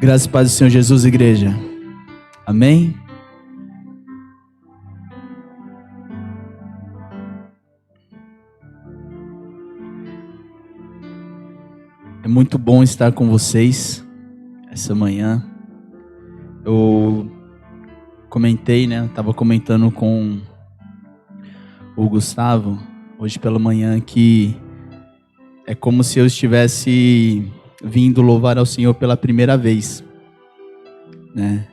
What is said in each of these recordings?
Graças e paz do Senhor Jesus, igreja. Amém? É muito bom estar com vocês essa manhã. Eu comentei, né? Estava comentando com o Gustavo hoje pela manhã que é como se eu estivesse vindo louvar ao Senhor pela primeira vez, né?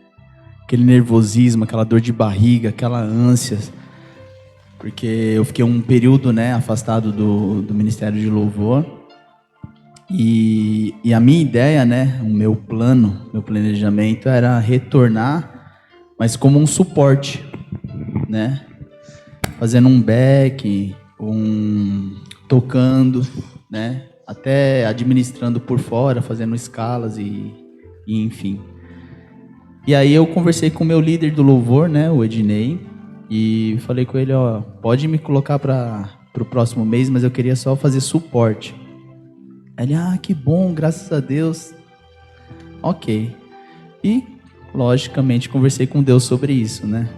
Aquele nervosismo, aquela dor de barriga, aquela ânsia, porque eu fiquei um período, né, afastado do Ministério de Louvor e a minha ideia, né, o meu plano, meu planejamento era retornar, mas como um suporte, né, fazendo um back, tocando, né, até administrando por fora, fazendo escalas e enfim. E aí eu conversei com o meu líder do louvor, né, o Ednei, e falei com ele, ó, pode me colocar para o próximo mês, mas eu queria só fazer suporte. Ele, que bom, graças a Deus. Ok. E, logicamente, conversei com Deus sobre isso, né.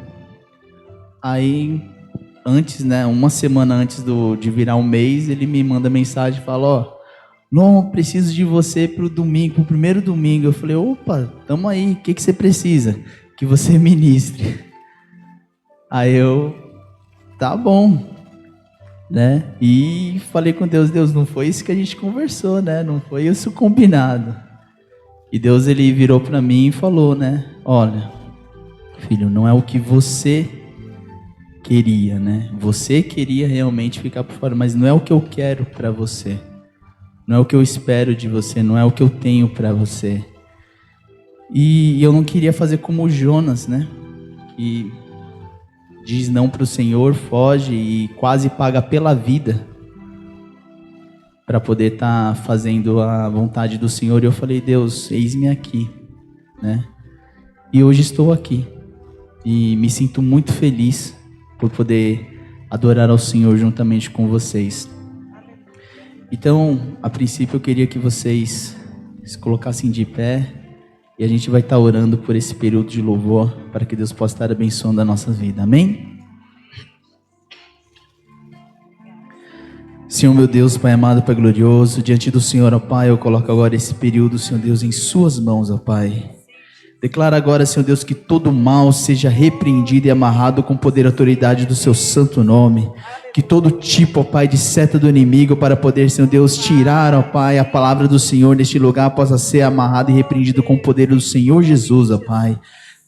Aí, antes, né, uma semana antes de virar um mês, ele me manda mensagem e fala, ó, não, preciso de você pro domingo, pro primeiro domingo. Eu falei, opa, tamo aí, o que você precisa? Que você ministre. Aí eu, tá bom, né? E falei com Deus, Deus, não foi isso que a gente conversou, né? Não foi isso combinado. E Deus, ele virou pra mim e falou, né? Olha, filho, não é o que você queria, né? Você queria realmente ficar por fora, mas não é o que eu quero pra você. Não é o que eu espero de você, não é o que eu tenho para você. E eu não queria fazer como o Jonas, né? Que diz não para o Senhor, foge e quase paga pela vida para poder estar fazendo a vontade do Senhor. E eu falei, Deus, eis-me aqui, né? E hoje estou aqui. E me sinto muito feliz por poder adorar ao Senhor juntamente com vocês. Então, a princípio eu queria que vocês se colocassem de pé e a gente vai estar orando por esse período de louvor para que Deus possa estar abençoando a nossa vida, amém? Senhor meu Deus, Pai amado, Pai glorioso, diante do Senhor, ó Pai, eu coloco agora esse período, Senhor Deus, em suas mãos, ó Pai. Declara agora, Senhor Deus, que todo mal seja repreendido e amarrado com poder e autoridade do seu santo nome. Que todo tipo, ó Pai, de seta do inimigo para poder, Senhor Deus, tirar, ó Pai, a palavra do Senhor neste lugar possa ser amarrado e repreendido com o poder do Senhor Jesus, ó Pai.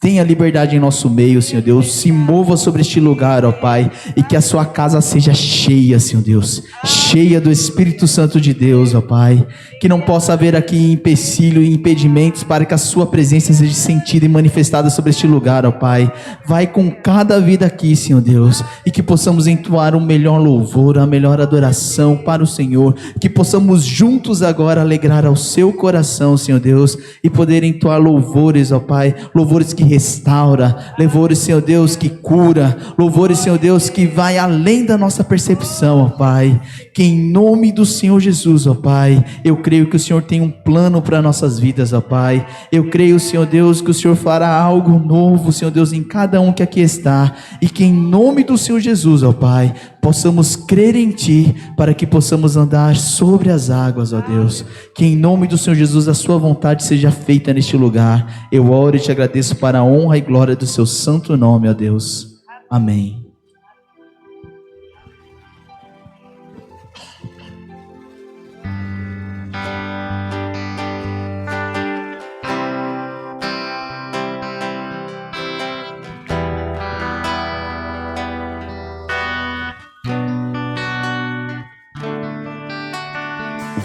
Tenha liberdade em nosso meio, Senhor Deus. Se mova sobre este lugar, ó Pai. E que a sua casa seja cheia, Senhor Deus. Cheia do Espírito Santo de Deus, ó Pai. Que não possa haver aqui empecilho e impedimentos para que a sua presença seja sentida e manifestada sobre este lugar, ó Pai. Vai com cada vida aqui, Senhor Deus. E que possamos entoar o melhor louvor, a melhor adoração para o Senhor. Que possamos juntos agora alegrar ao seu coração, Senhor Deus. E poder entoar louvores, ó Pai. Louvores que restaura, louvores, Senhor Deus, que cura, louvores, Senhor Deus, que vai além da nossa percepção, ó Pai, que em nome do Senhor Jesus, ó Pai, eu creio que o Senhor tem um plano para nossas vidas, ó Pai, eu creio, Senhor Deus, que o Senhor fará algo novo, Senhor Deus, em cada um que aqui está, e que em nome do Senhor Jesus, ó Pai, possamos crer em Ti, para que possamos andar sobre as águas, ó Deus, que em nome do Senhor Jesus, a sua vontade seja feita neste lugar. Eu oro e te agradeço para a honra e glória do seu santo nome, ó Deus. Amém.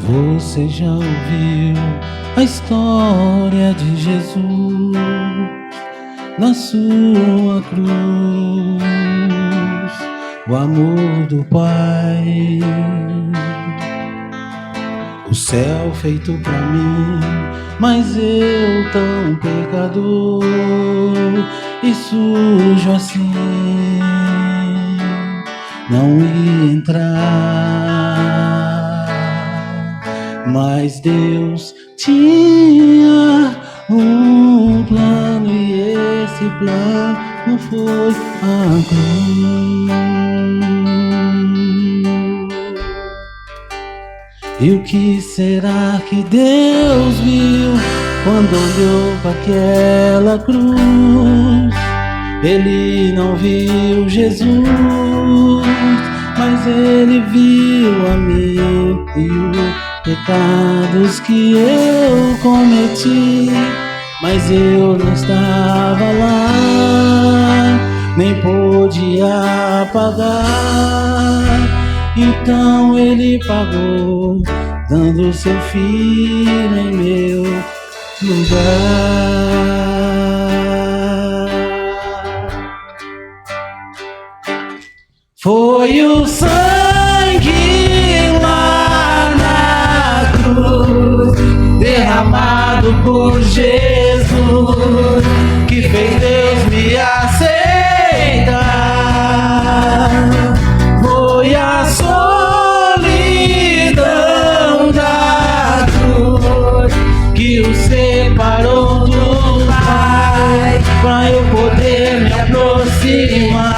Você já ouviu a história de Jesus na sua cruz, o amor do Pai, o céu feito pra mim, mas eu tão pecador e sujo assim, não ia entrar, mas Deus tinha um plano foi a cruz. E o que será que Deus viu quando olhou para aquela cruz? Ele não viu Jesus, mas ele viu a mim e os pecados que eu cometi. Mas eu não estava lá, nem pude apagar. Então ele pagou, dando seu filho em meu lugar. Foi o sangue lá na cruz, derramado por Jesus, que fez Deus me aceitar. Foi a solidão da cruz que o separou do Pai, pra eu poder me aproximar.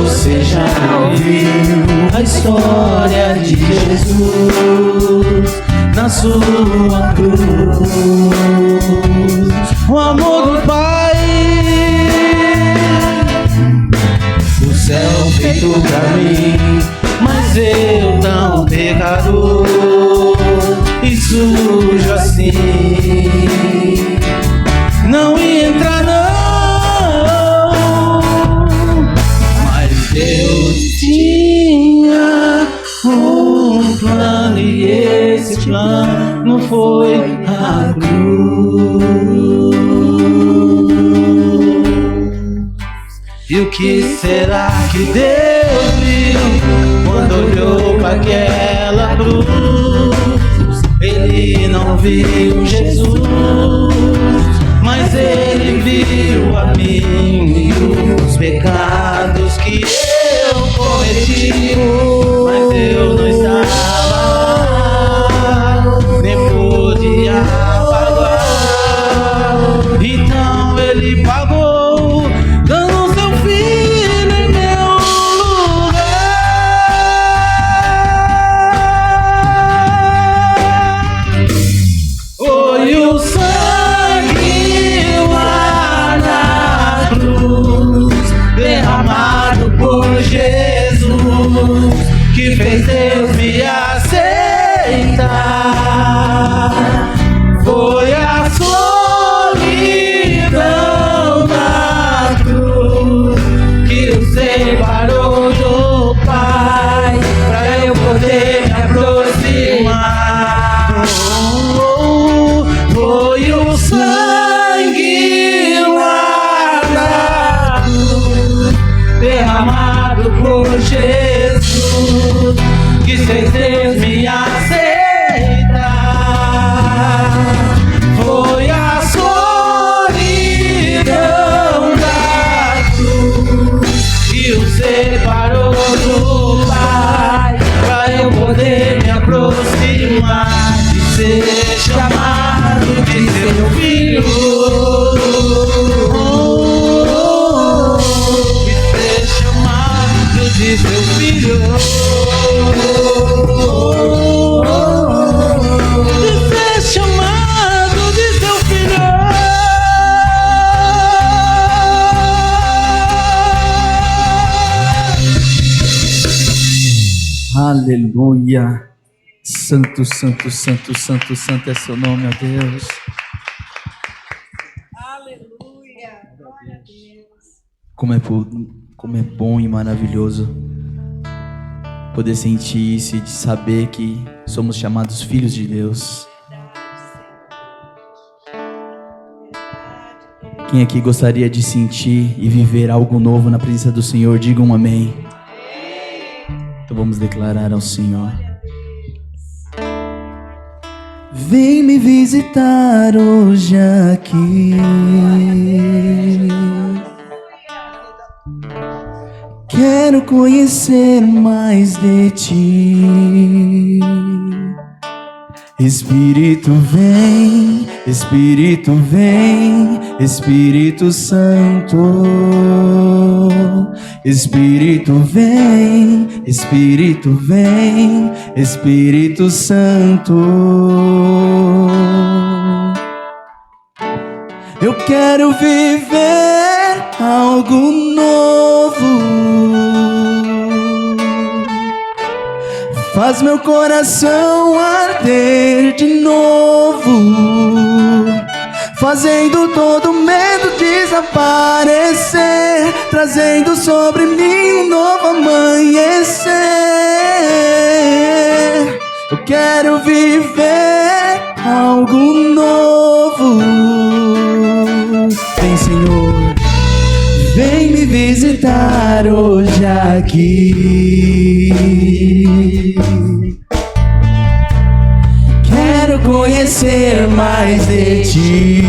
Você já ouviu a história de Jesus na sua cruz? O amor do Pai, o céu feito pra mim, mas eu tão pecador e sujo assim, não ia entrar não. Deus tinha um plano e esse plano foi a cruz. E o que será que Deus viu quando olhou para aquela cruz? Ele não viu Jesus, mas ele viu a mim e os pecados que eu cometi. Mas eu não estava lá, nem pude apagar. Então ele pagou, dando seu filho em meu lugar. Foi o sangue lá na cruz, derramado por Jesus, que fez Deus me aceitar. Foi a solidão da cruz que o separou do Pai, pra eu poder me aproximar. Foi o sangue lá na cruz, derramado por Jesus, que fez Deus me aceitar. Foi a solidão da cruz que o separou do Pai, pra eu poder me aproximar e ser chamado de seu filho. De seu filho, de ser chamado de seu filho. Aleluia. Santo, santo, santo, santo, santo é seu nome, ó Deus. Aleluia. Glória a Deus. Como é bom e maravilhoso poder sentir isso e de saber que somos chamados filhos de Deus. Quem aqui gostaria de sentir e viver algo novo na presença do Senhor, diga um amém. Então vamos declarar ao Senhor. Vem me visitar hoje aqui. Quero conhecer mais de ti. Espírito vem, Espírito vem, Espírito Santo. Espírito vem, Espírito vem, Espírito Santo. Eu quero viver algo novo. Faz meu coração arder de novo, fazendo todo medo desaparecer, trazendo sobre mim um novo amanhecer. Eu quero viver algo novo. Vem, Senhor, vem me visitar hoje aqui. Quero conhecer mais de ti.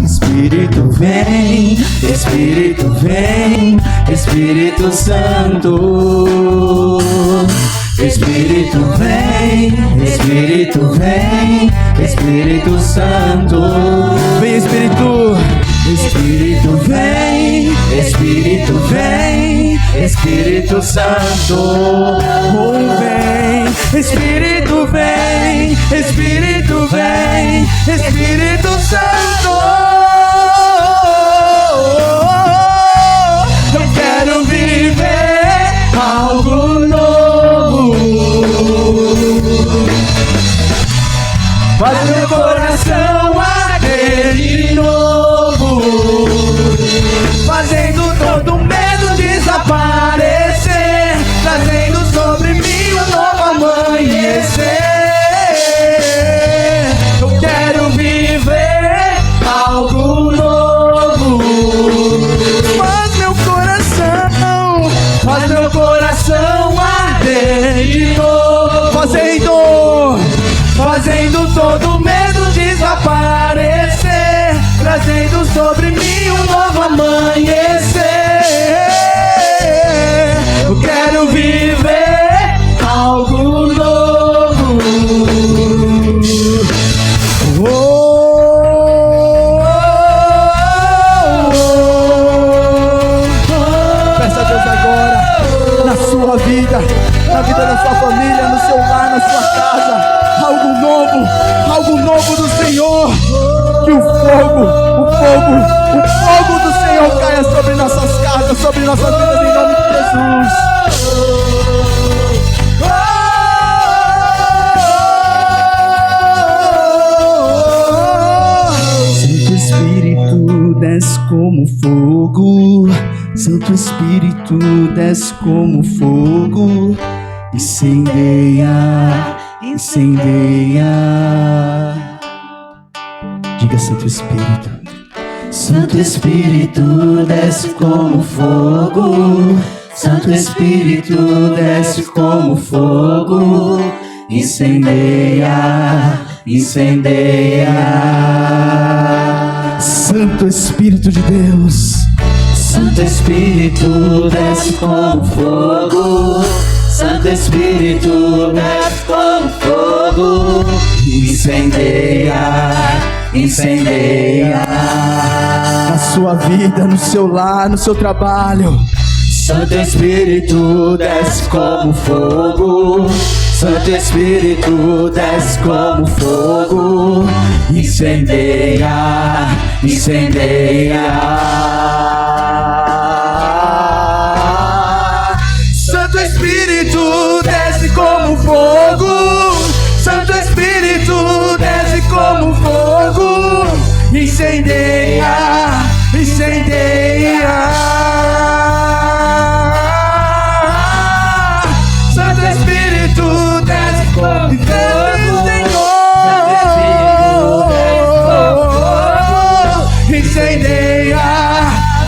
Espírito vem, Espírito vem, Espírito Santo. Espírito vem, Espírito vem, Espírito Santo. Vem, Espírito. Espírito vem, Espírito vem, Espírito Santo. Oh, vem, Espírito vem, Espírito vem, Espírito Santo. Eu quero viver algo novo. Faz meu coração arder de novo, fazendo todo medo desaparecer, trazendo sobre mim um novo amanhecer. Eu quero viver algo novo. Faz meu coração arder de novo, fazendo todo medo desaparecer, trazendo sobre mim um novo amanhecer. Eu quero viver algo novo. Oh, oh, oh. Peça a Deus agora, na sua vida, na vida da sua família, no seu lar, na sua casa, algo novo do Senhor. Que o fogo do Senhor caia sobre nossas casas, sobre nossas vidas, em nome de Jesus. Santo Espírito, desce como fogo. Santo Espírito, desce como fogo. Incendeia, incendeia. Diga, Santo Espírito. Santo Espírito, desce como fogo. Santo Espírito, desce como fogo. Incendeia, incendeia. Santo Espírito de Deus. Santo Espírito, desce como fogo. Santo Espírito, desce como fogo. Incendeia, incendeia. Na sua vida, no seu lar, no seu trabalho. Santo Espírito, desce como fogo. Santo Espírito, desce como fogo. Incendeia, incendeia. Santo Espírito, desce como fogo. Santo Espírito, desce como fogo. Incendeia, incendeia. Santo Espírito, desce como fogo. Incendeia,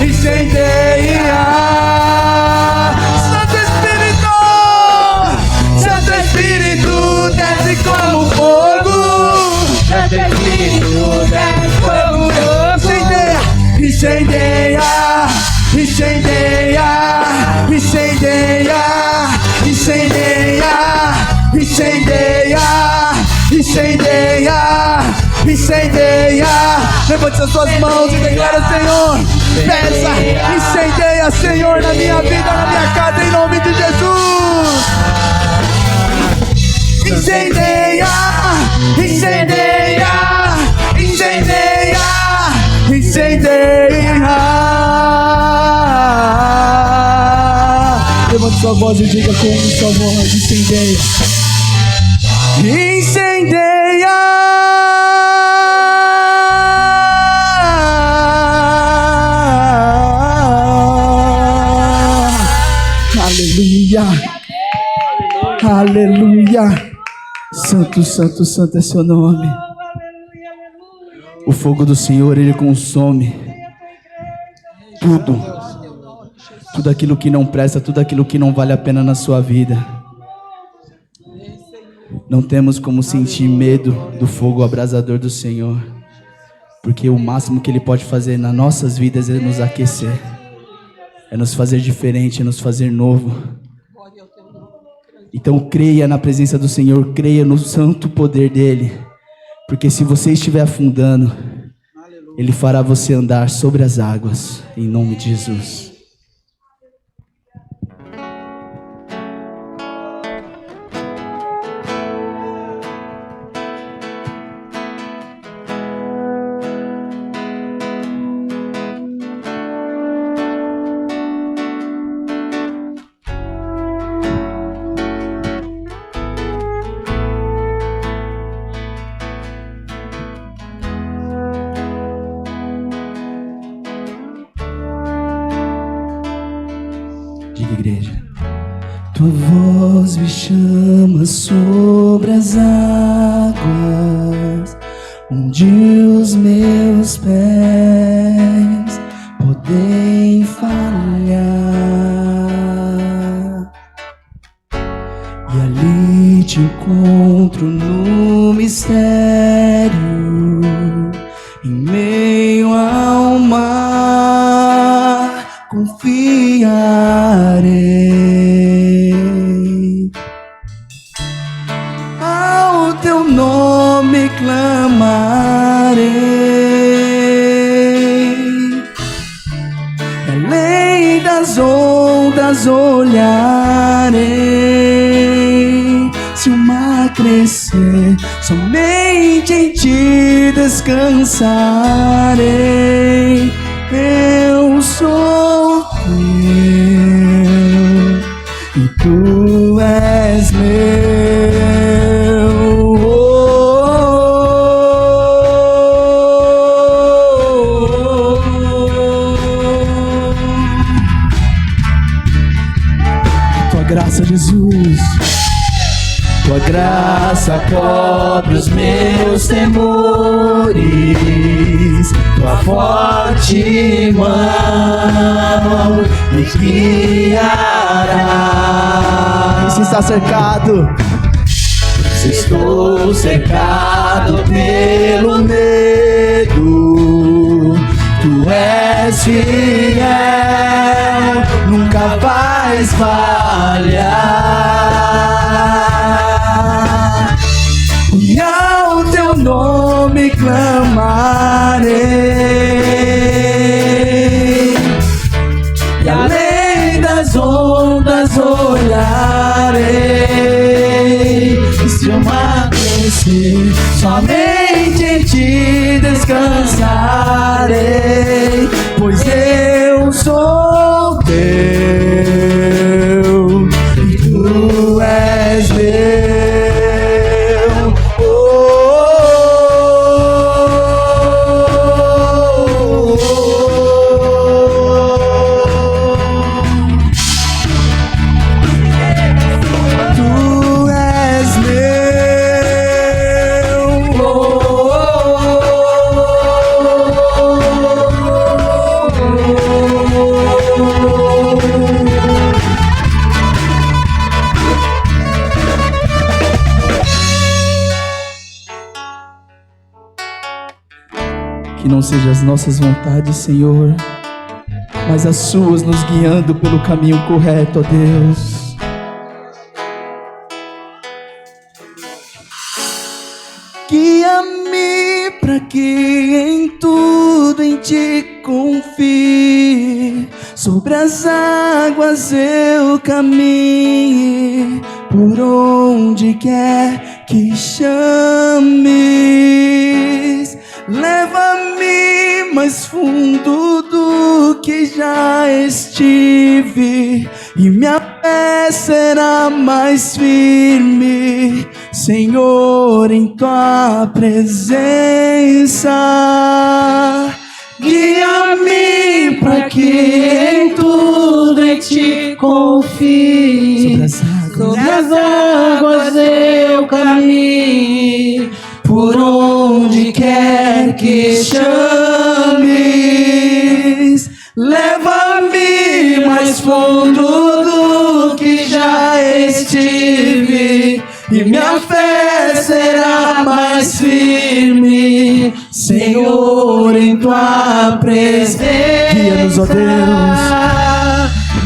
incendeia. Santo Espírito, Santo Espírito, desce como fogo. Santo Espírito, desce como fogo. Incendeia, incendeia, incendeia, incendeia, incendeia. incendeia, incendeia, incendeia. Levante as suas mãos e declara: Senhor, peça, incendeia, Senhor, na minha vida, na minha casa, em nome de Jesus. Incendeia, incendeia, incendeia, incendeia. Levante sua voz e diga com sua voz: incendeia, incendeia. Aleluia, aleluia. Santo, santo, santo é seu nome. O fogo do Senhor, ele consome tudo, tudo aquilo que não presta, tudo aquilo que não vale a pena na sua vida. Não temos como sentir medo do fogo abrasador do Senhor, porque o máximo que ele pode fazer nas nossas vidas é nos aquecer, é nos fazer diferente, é nos fazer novo. Então creia na presença do Senhor, creia no santo poder dele, porque se você estiver afundando, ele fará você andar sobre as águas, em nome de Jesus. Igreja, tua voz me chama sobre as águas, onde os meus pés podem falhar, e ali te encontro no mistério, em meio ao mar, confiarei, ao teu nome clamarei, além das ondas olharei, se o mar crescer, somente em ti descansarei. Eu sou teu e tu és meu. Tua graça, Jesus, tua graça cobre os meus temores, tua forte mão me guiará. E se está cercado, se estou cercado pelo medo, tu és fiel, nunca vais falhar. E ao teu nome clamarei, e além das ondas olharei, e se o mar crescer, somente em ti descansarei, pois eu sou teu e tu és meu. Que não sejam as nossas vontades, Senhor, mas as suas nos guiando pelo caminho correto, ó Deus. Guia-me para que em tudo em ti confie. Sobre as águas eu caminhe, por onde quer que chames. Leva-me mais fundo do que já estive, e minha fé será mais firme, Senhor, em tua presença. Guia-me para que em tudo em ti confie. Sobre as águas eu caminhe, por onde quer que chames. Leva-me mais fundo do que já estive, e minha fé será mais firme, Senhor, em tua presença. Guia-nos, ó Deus.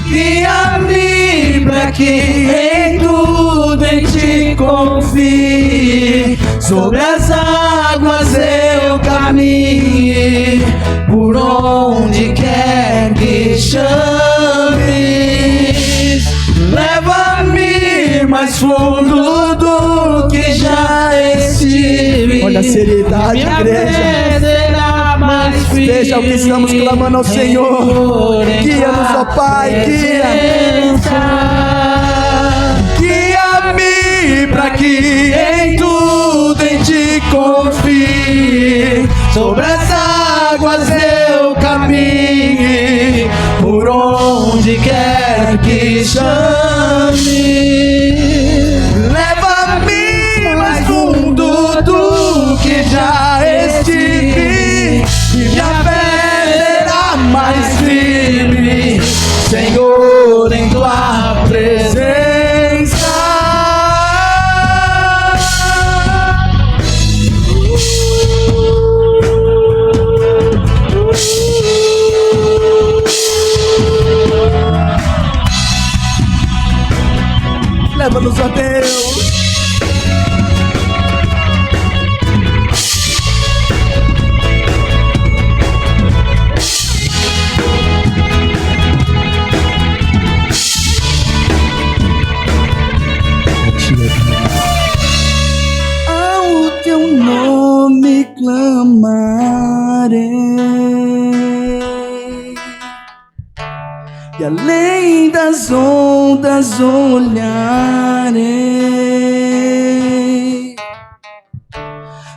Guia-me para que em tudo em ti confie. Sobre as águas eu caminhe, por onde quer que chames. Leva-me mais fundo do que já estive. Olha a seriedade, igreja. Veja o que estamos clamando ao Senhor. Guia-nos, ó Pai, guia-me para que em tudo em ti confie. Sobre as águas eu caminhe, por onde quer que chame. Leva-me mais fundo do que já estive, e minha fé será mais firme, Senhor, em tua presença. Leva-nos, ó Deus. Ao teu nome clamarei, e além das ondas olharei.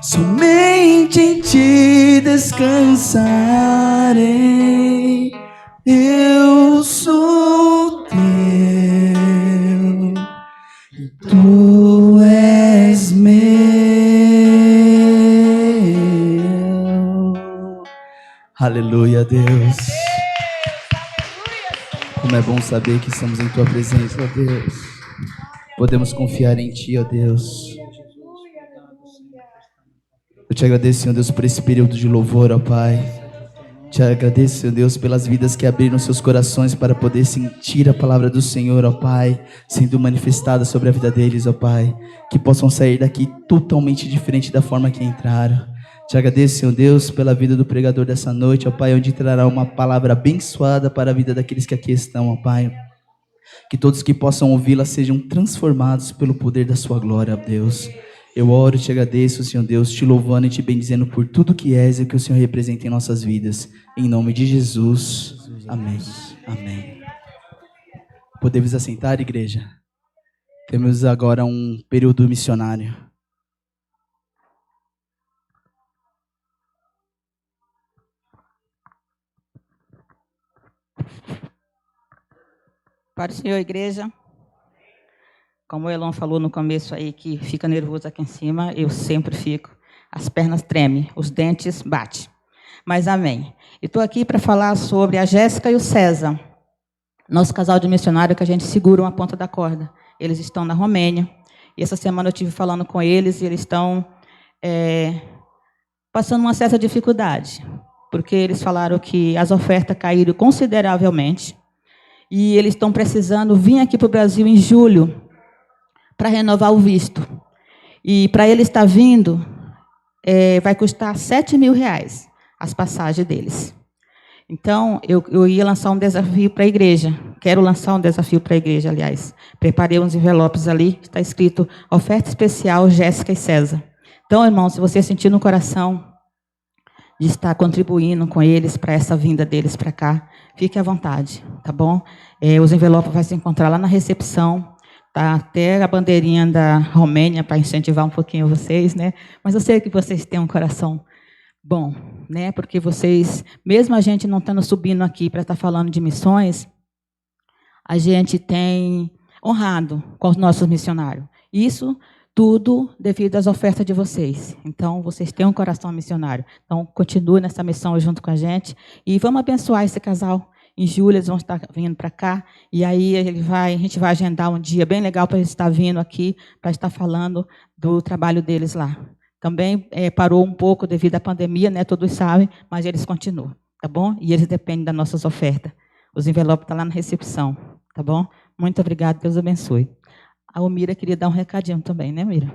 Somente em ti descansarei. Eu sou teu e tu és meu. Aleluia, Deus. Como é bom saber que estamos em tua presença, ó Deus. Podemos confiar em ti, ó Deus. Eu te agradeço, Senhor Deus, por esse período de louvor, ó Pai. Te agradeço, Senhor Deus, pelas vidas que abriram seus corações para poder sentir a palavra do Senhor, ó Pai, sendo manifestada sobre a vida deles, ó Pai. Que possam sair daqui totalmente diferente da forma que entraram. Te agradeço, Senhor Deus, pela vida do pregador dessa noite, ó Pai, onde trará uma palavra abençoada para a vida daqueles que aqui estão, ó Pai. Que todos que possam ouvi-la sejam transformados pelo poder da sua glória, ó Deus. Eu oro e te agradeço, Senhor Deus, te louvando e te bendizendo por tudo que és e que o Senhor representa em nossas vidas. Em nome de Jesus. Amém. Amém. Podemos assentar, igreja? Temos agora um período missionário. Para o Senhor, igreja. Como o Elon falou no começo aí, que fica nervoso aqui em cima, eu sempre fico. As pernas tremem, os dentes batem. Mas amém. E estou aqui para falar sobre a Jéssica e o César. Nosso casal de missionário que a gente segura uma ponta da corda. Eles estão na Romênia. E essa semana eu estive falando com eles e eles estão passando uma certa dificuldade. Porque eles falaram que as ofertas caíram consideravelmente. E eles estão precisando vir aqui para o Brasil em julho para renovar o visto. E para ele estar vindo, vai custar R$7.000 as passagens deles. Então, eu ia lançar um desafio para a igreja. Quero lançar um desafio para a igreja, aliás. Preparei uns envelopes ali, está escrito oferta especial Jéssica e César. Então, irmão, se você sentir no coração de estar contribuindo com eles para essa vinda deles para cá, fique à vontade, tá bom? Os envelopes vai se encontrar lá na recepção, tá? Até a bandeirinha da Romênia para incentivar um pouquinho vocês, né? Mas eu sei que vocês têm um coração bom, né? Porque vocês, mesmo a gente não estando subindo aqui para estar falando de missões, a gente tem honrado com os nossos missionários. Isso tudo devido às ofertas de vocês. Então, vocês têm um coração missionário. Então, continue nessa missão junto com a gente. E vamos abençoar esse casal. Em julho, eles vão estar vindo para cá. E aí, a gente vai agendar um dia bem legal para eles estar vindo aqui, para estar falando do trabalho deles lá. Também parou um pouco devido à pandemia, né? Todos sabem, mas eles continuam, tá bom? E eles dependem das nossas ofertas. Os envelopes estão lá na recepção, tá bom? Muito obrigada, Deus abençoe. A Mira queria dar um recadinho também, né, Mira?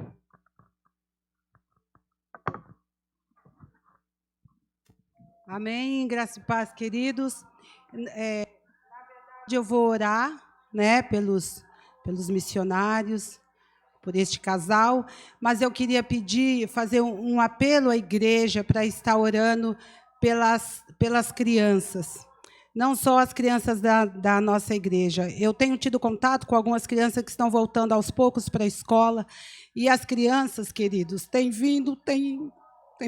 Amém, graça e paz, queridos. Na verdade, eu vou orar, né, pelos missionários, por este casal, mas eu queria fazer um apelo à igreja para estar orando pelas crianças. Não só as crianças da nossa igreja. Eu tenho tido contato com algumas crianças que estão voltando aos poucos para a escola, e as crianças, queridos, têm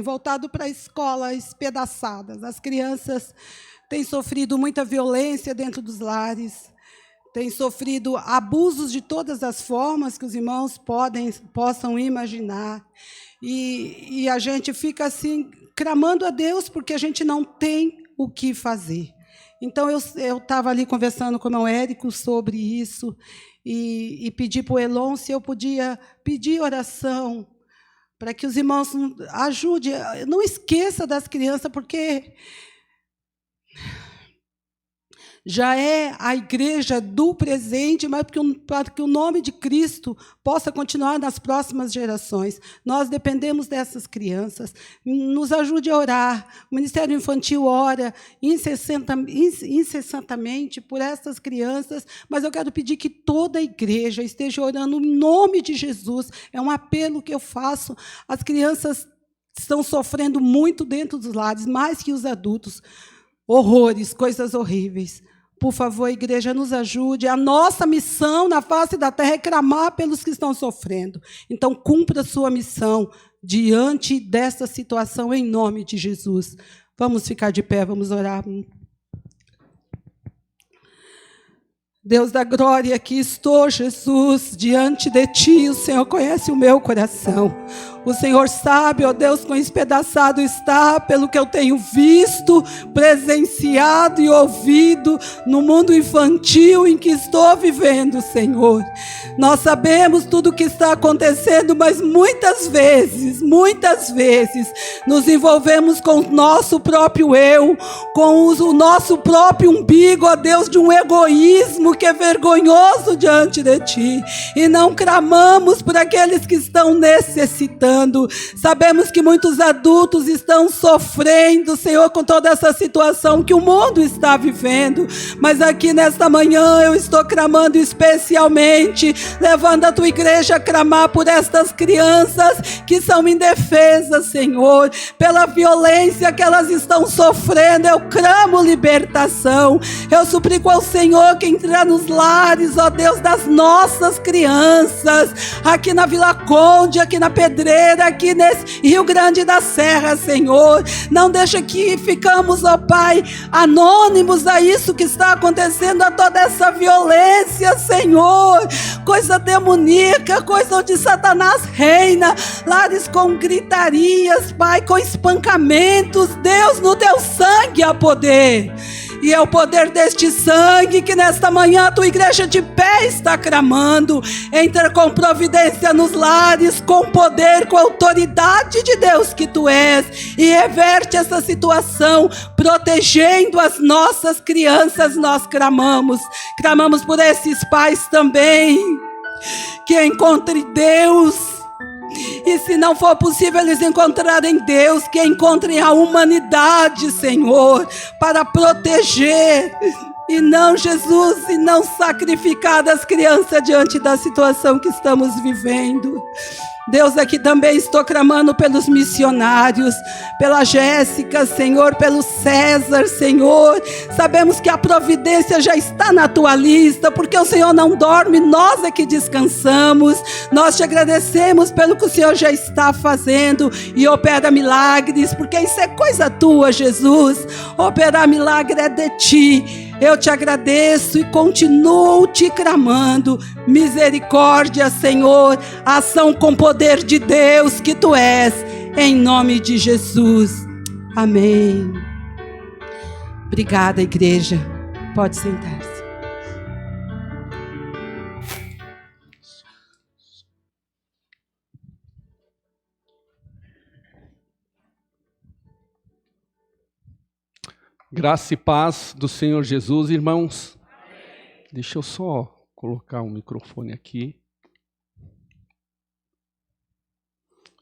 voltado para a escola espedaçadas. As crianças têm sofrido muita violência dentro dos lares, têm sofrido abusos de todas as formas que os irmãos possam imaginar. E a gente fica assim, clamando a Deus, porque a gente não tem o que fazer. Então, eu estava ali conversando com o irmão Érico sobre isso e pedi para o Elon se eu podia pedir oração para que os irmãos ajudem. Não esqueça das crianças, porque já é a igreja do presente, mas para que o nome de Cristo possa continuar nas próximas gerações. Nós dependemos dessas crianças. Nos ajude a orar. O Ministério Infantil ora incessantemente por essas crianças, mas eu quero pedir que toda a igreja esteja orando em nome de Jesus. É um apelo que eu faço. As crianças estão sofrendo muito dentro dos lares, mais que os adultos. Horrores, coisas horríveis. Por favor, igreja, nos ajude. A nossa missão na face da terra é clamar pelos que estão sofrendo. Então, cumpra a sua missão diante dessa situação, em nome de Jesus. Vamos ficar de pé, vamos orar. Deus da glória, aqui estou, Jesus, diante de Ti. O Senhor conhece o meu coração. O Senhor sabe, ó Deus, quão espedaçado está pelo que eu tenho visto, presenciado e ouvido no mundo infantil em que estou vivendo, Senhor. Nós sabemos tudo o que está acontecendo, mas muitas vezes, nos envolvemos com o nosso próprio eu, com o nosso próprio umbigo, ó Deus, de um egoísmo que é vergonhoso diante de Ti. E não clamamos por aqueles que estão necessitando. Sabemos que muitos adultos estão sofrendo, Senhor, com toda essa situação que o mundo está vivendo. Mas aqui nesta manhã eu estou clamando especialmente, levando a Tua igreja a clamar por estas crianças que são indefesas, Senhor, pela violência que elas estão sofrendo. Eu clamo libertação. Eu suplico ao Senhor que entrar nos lares, ó Deus, das nossas crianças, aqui na Vila Conde, aqui na Pedreira, aqui nesse Rio Grande da Serra, Senhor. Não deixa que ficamos, ó Pai, anônimos a isso que está acontecendo, a toda essa violência, Senhor. Coisa demoníaca, coisa onde Satanás reina, lares com gritarias, Pai, com espancamentos. Deus, no Teu sangue há poder. E é o poder deste sangue que nesta manhã a Tua igreja de pé está clamando. Entra com providência nos lares, com poder, com autoridade de Deus que Tu és, e reverte essa situação, protegendo as nossas crianças. Nós clamamos por esses pais também, que encontre Deus E se não for possível eles encontrarem Deus, que encontrem a humanidade, Senhor, para proteger. E não, Jesus, e não sacrificar as crianças diante da situação que estamos vivendo. Deus, aqui também estou clamando pelos missionários, pela Jéssica, Senhor, pelo César, Senhor. Sabemos que a providência já está na tua lista, porque o Senhor não dorme, nós é que descansamos. Nós te agradecemos pelo que o Senhor já está fazendo e opera milagres, porque isso é coisa tua, Jesus. Operar milagre é de ti. Eu te agradeço e continuo te clamando. Misericórdia, Senhor, ação com poder de Deus que tu és, em nome de Jesus. Amém. Obrigada, igreja. Pode sentar-se. Graça e paz do Senhor Jesus, irmãos. Deixa eu só colocar um microfone aqui.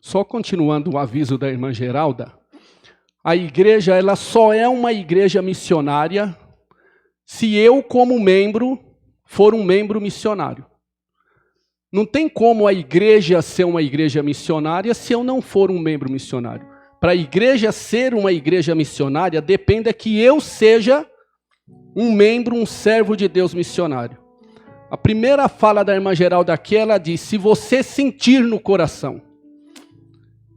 Só continuando o aviso da irmã Geralda, a igreja ela só é uma igreja missionária se eu, como membro, for um membro missionário. Não tem como a igreja ser uma igreja missionária se eu não for um membro missionário. Para a igreja ser uma igreja missionária, depende que eu seja um membro, um servo de Deus missionário. A primeira fala da irmã Geralda aqui, ela diz, se você sentir no coração.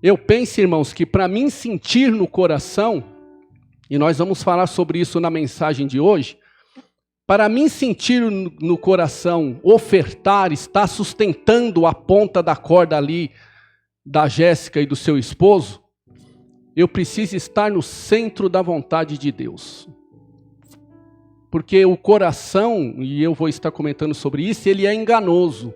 Eu penso, irmãos, que para mim sentir no coração, e nós vamos falar sobre isso na mensagem de hoje, para mim sentir no coração, ofertar, estar sustentando a ponta da corda ali da Jéssica e do seu esposo, eu preciso estar no centro da vontade de Deus. Porque o coração, e eu vou estar comentando sobre isso, ele é enganoso.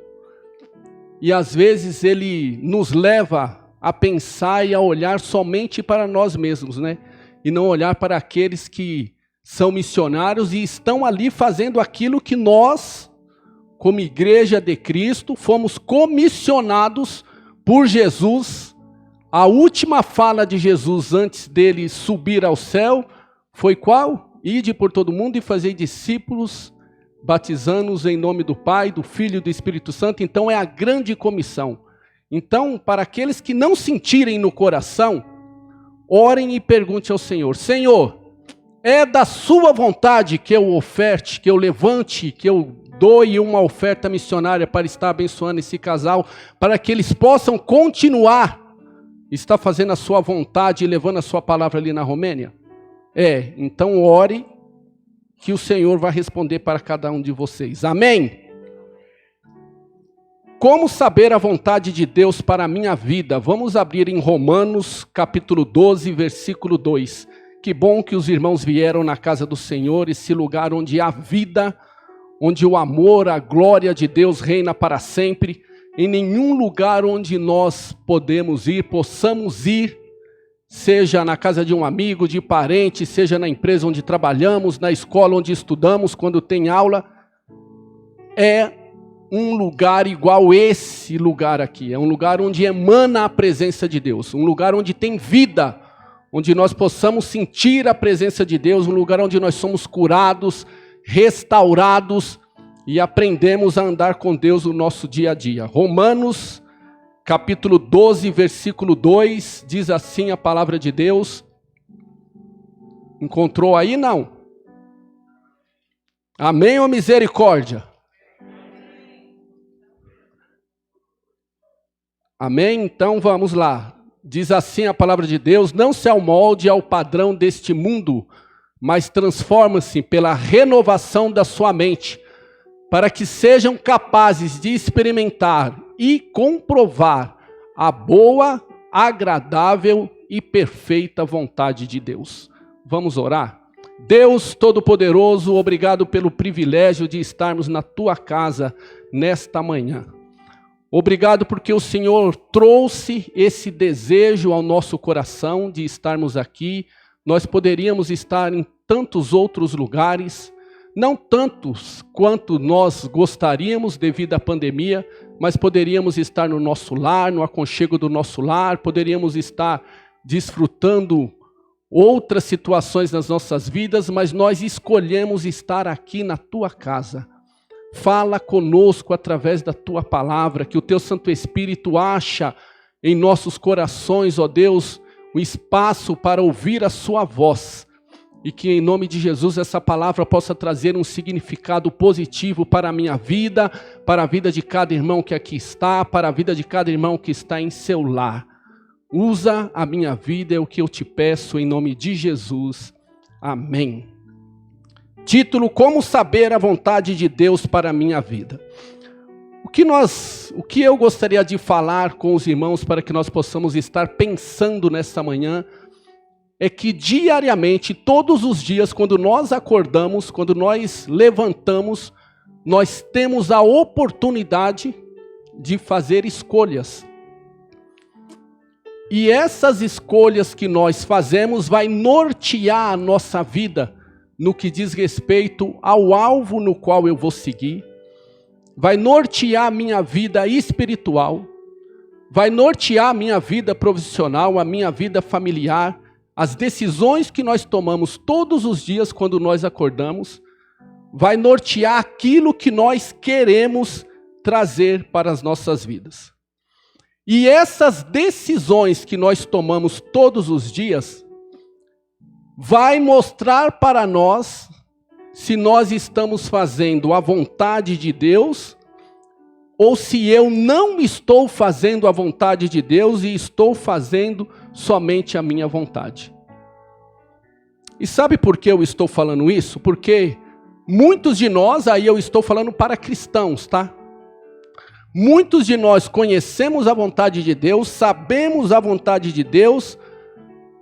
E às vezes ele nos leva a pensar e a olhar somente para nós mesmos, né? E não olhar para aqueles que são missionários e estão ali fazendo aquilo que nós, como igreja de Cristo, fomos comissionados por Jesus. A última fala de Jesus antes dele subir ao céu foi qual? Ide por todo mundo e fazei discípulos, batizando-os em nome do Pai, do Filho e do Espírito Santo. Então é a grande comissão. Então, para aqueles que não sentirem no coração, orem e perguntem ao Senhor, Senhor, é da sua vontade que eu oferte, que eu levante, que eu doe uma oferta missionária para estar abençoando esse casal, para que eles possam continuar está fazendo a sua vontade e levando a sua palavra ali na Romênia? Então ore que o Senhor vai responder para cada um de vocês. Amém? Como saber a vontade de Deus para a minha vida? Vamos abrir em Romanos, capítulo 12, versículo 2. Que bom que os irmãos vieram na casa do Senhor, esse lugar onde há vida, onde o amor, a glória de Deus reina para sempre. Em nenhum lugar onde nós possamos ir, seja na casa de um amigo, de parente, seja na empresa onde trabalhamos, na escola onde estudamos, quando tem aula, é um lugar igual esse lugar aqui. É um lugar onde emana a presença de Deus, um lugar onde tem vida, onde nós possamos sentir a presença de Deus, um lugar onde nós somos curados, restaurados, e aprendemos a andar com Deus no nosso dia a dia. Romanos, capítulo 12, versículo 2, diz assim a palavra de Deus. Encontrou aí, não? Amém ou misericórdia? Amém? Então vamos lá. Diz assim a palavra de Deus, não se amolde ao padrão deste mundo, mas transforma-se pela renovação da sua mente, para que sejam capazes de experimentar e comprovar a boa, agradável e perfeita vontade de Deus. Vamos orar? Deus Todo-Poderoso, obrigado pelo privilégio de estarmos na Tua casa nesta manhã. Obrigado porque o Senhor trouxe esse desejo ao nosso coração de estarmos aqui. Nós poderíamos estar em tantos outros lugares, não tantos quanto nós gostaríamos devido à pandemia, mas poderíamos estar no nosso lar, no aconchego do nosso lar, poderíamos estar desfrutando outras situações nas nossas vidas, mas nós escolhemos estar aqui na tua casa. Fala conosco através da tua palavra, que o teu Santo Espírito acha em nossos corações, ó Deus, um espaço para ouvir a sua voz. E que em nome de Jesus essa palavra possa trazer um significado positivo para a minha vida, para a vida de cada irmão que aqui está, para a vida de cada irmão que está em seu lar. Usa a minha vida, é o que eu te peço em nome de Jesus. Amém. Título: Como saber a vontade de Deus para a minha vida. O que eu gostaria de falar com os irmãos para que nós possamos estar pensando nesta manhã é que diariamente, todos os dias, quando nós acordamos, quando nós levantamos, nós temos a oportunidade de fazer escolhas. E essas escolhas que nós fazemos vai nortear a nossa vida no que diz respeito ao alvo no qual eu vou seguir, vai nortear a minha vida espiritual, vai nortear a minha vida profissional, a minha vida familiar. As decisões que nós tomamos todos os dias quando nós acordamos, vai nortear aquilo que nós queremos trazer para as nossas vidas. E essas decisões que nós tomamos todos os dias, vai mostrar para nós se nós estamos fazendo a vontade de Deus, ou se eu não estou fazendo a vontade de Deus e estou fazendo somente a minha vontade. E sabe por que eu estou falando isso? Porque muitos de nós, aí eu estou falando para cristãos, tá? Muitos de nós conhecemos a vontade de Deus, sabemos a vontade de Deus,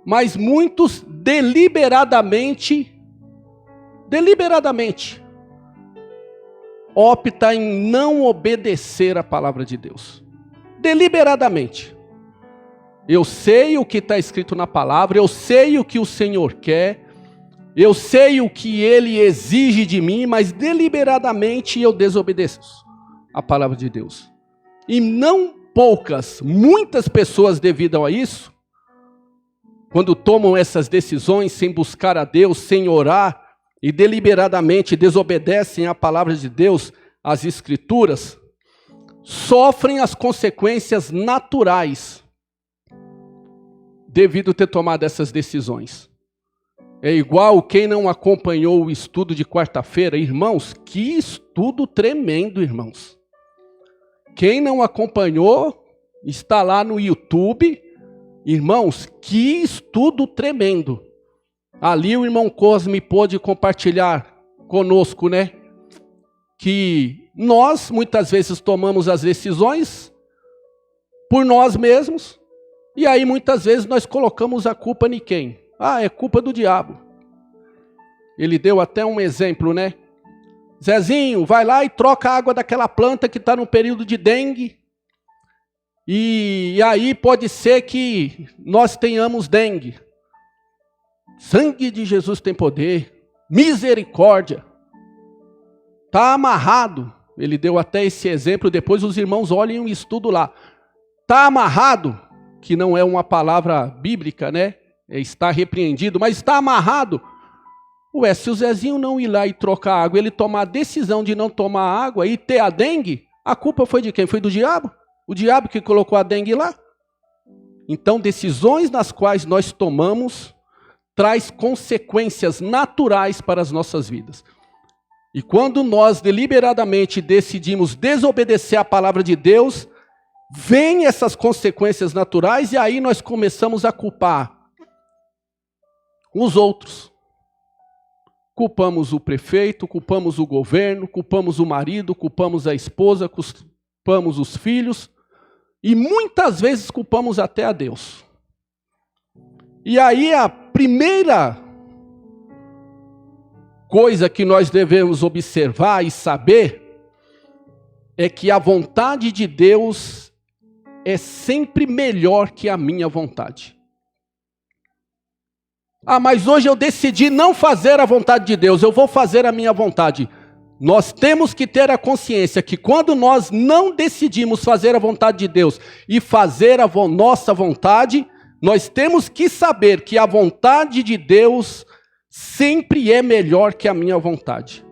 mas muitos deliberadamente opta em não obedecer a palavra de Deus. Deliberadamente. Eu sei o que está escrito na palavra, eu sei o que o Senhor quer, eu sei o que Ele exige de mim, mas deliberadamente eu desobedeço a palavra de Deus. E não poucas, muitas pessoas devido a isso, quando tomam essas decisões sem buscar a Deus, sem orar, e deliberadamente desobedecem à palavra de Deus, às Escrituras, sofrem as consequências naturais devido a ter tomado essas decisões. É igual quem não acompanhou o estudo de quarta-feira. Irmãos, que estudo tremendo, irmãos. Quem não acompanhou, está lá no YouTube. Irmãos, que estudo tremendo. Ali o irmão Cosme pôde compartilhar conosco, né? Que nós muitas vezes tomamos as decisões por nós mesmos. E aí muitas vezes nós colocamos a culpa em quem? Ah, é culpa do diabo. Ele deu até um exemplo, né? Zezinho, vai lá e troca a água daquela planta que está no período de dengue. E aí pode ser que nós tenhamos dengue. Sangue de Jesus tem poder, misericórdia. Está amarrado. Ele deu até esse exemplo, depois os irmãos olhem o estudo lá. Está amarrado, que não é uma palavra bíblica, né? Está repreendido, mas está amarrado. Ué, se o Zezinho não ir lá e trocar água, ele tomar a decisão de não tomar água e ter a dengue, a culpa foi de quem? Foi do diabo? O diabo que colocou a dengue lá? Então, decisões nas quais nós tomamos traz consequências naturais para as nossas vidas. E quando nós deliberadamente decidimos desobedecer a palavra de Deus, vêm essas consequências naturais e aí nós começamos a culpar os outros. Culpamos o prefeito, culpamos o governo, culpamos o marido, culpamos a esposa, culpamos os filhos e muitas vezes culpamos até a Deus. E aí a primeira coisa que nós devemos observar e saber é que a vontade de Deus é sempre melhor que a minha vontade. Ah, mas hoje eu decidi não fazer a vontade de Deus, eu vou fazer a minha vontade. Nós temos que ter a consciência que quando nós não decidimos fazer a vontade de Deus e fazer a nossa vontade, nós temos que saber que a vontade de Deus sempre é melhor que a minha vontade.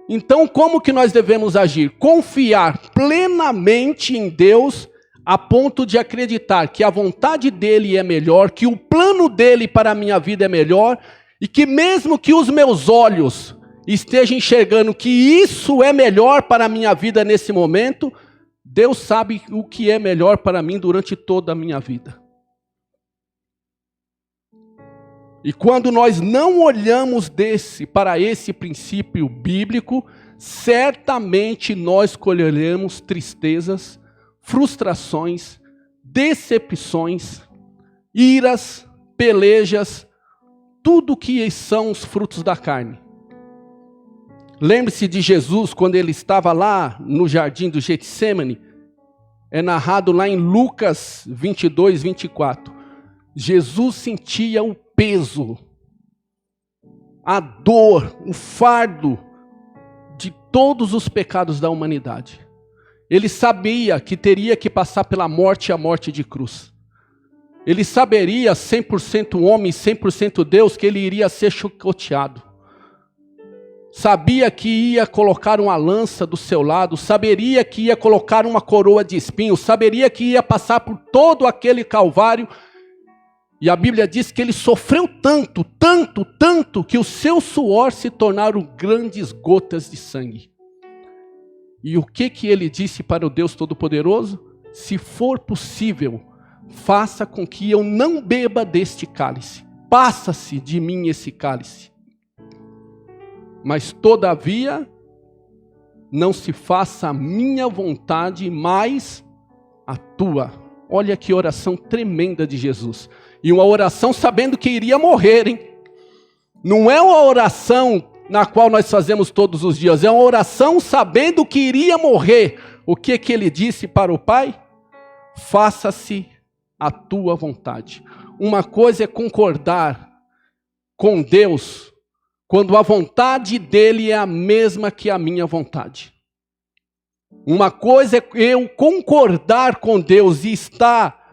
Então, como que nós devemos agir? Confiar plenamente em Deus, a ponto de acreditar que a vontade dele é melhor, que o plano dele para a minha vida é melhor, e que mesmo que os meus olhos estejam enxergando que isso é melhor para a minha vida nesse momento, Deus sabe o que é melhor para mim durante toda a minha vida. E quando nós não olhamos para esse princípio bíblico, certamente nós colheremos tristezas, frustrações, decepções, iras, pelejas, tudo que são os frutos da carne. Lembre-se de Jesus quando ele estava lá no jardim do Getsêmani, é narrado lá em Lucas 22, 24. Jesus sentia o peso, a dor, o fardo de todos os pecados da humanidade. Ele sabia que teria que passar pela morte e a morte de cruz. Ele saberia, 100% homem, 100% Deus, que ele iria ser chicoteado. Sabia que ia colocar uma lança do seu lado, saberia que ia colocar uma coroa de espinhos, saberia que ia passar por todo aquele calvário. E a Bíblia diz que ele sofreu tanto, tanto, tanto, que o seu suor se tornaram grandes gotas de sangue. E o que ele disse para o Deus Todo-Poderoso? Se for possível, faça com que eu não beba deste cálice. Passa-se de mim esse cálice. Mas todavia, não se faça a minha vontade, mas a tua. Olha que oração tremenda de Jesus. E uma oração sabendo que iria morrer, hein? Não é uma oração na qual nós fazemos todos os dias. É uma oração sabendo que iria morrer. O que ele disse para o Pai? Faça-se a tua vontade. Uma coisa é concordar com Deus quando a vontade dele é a mesma que a minha vontade. Uma coisa é eu concordar com Deus e estar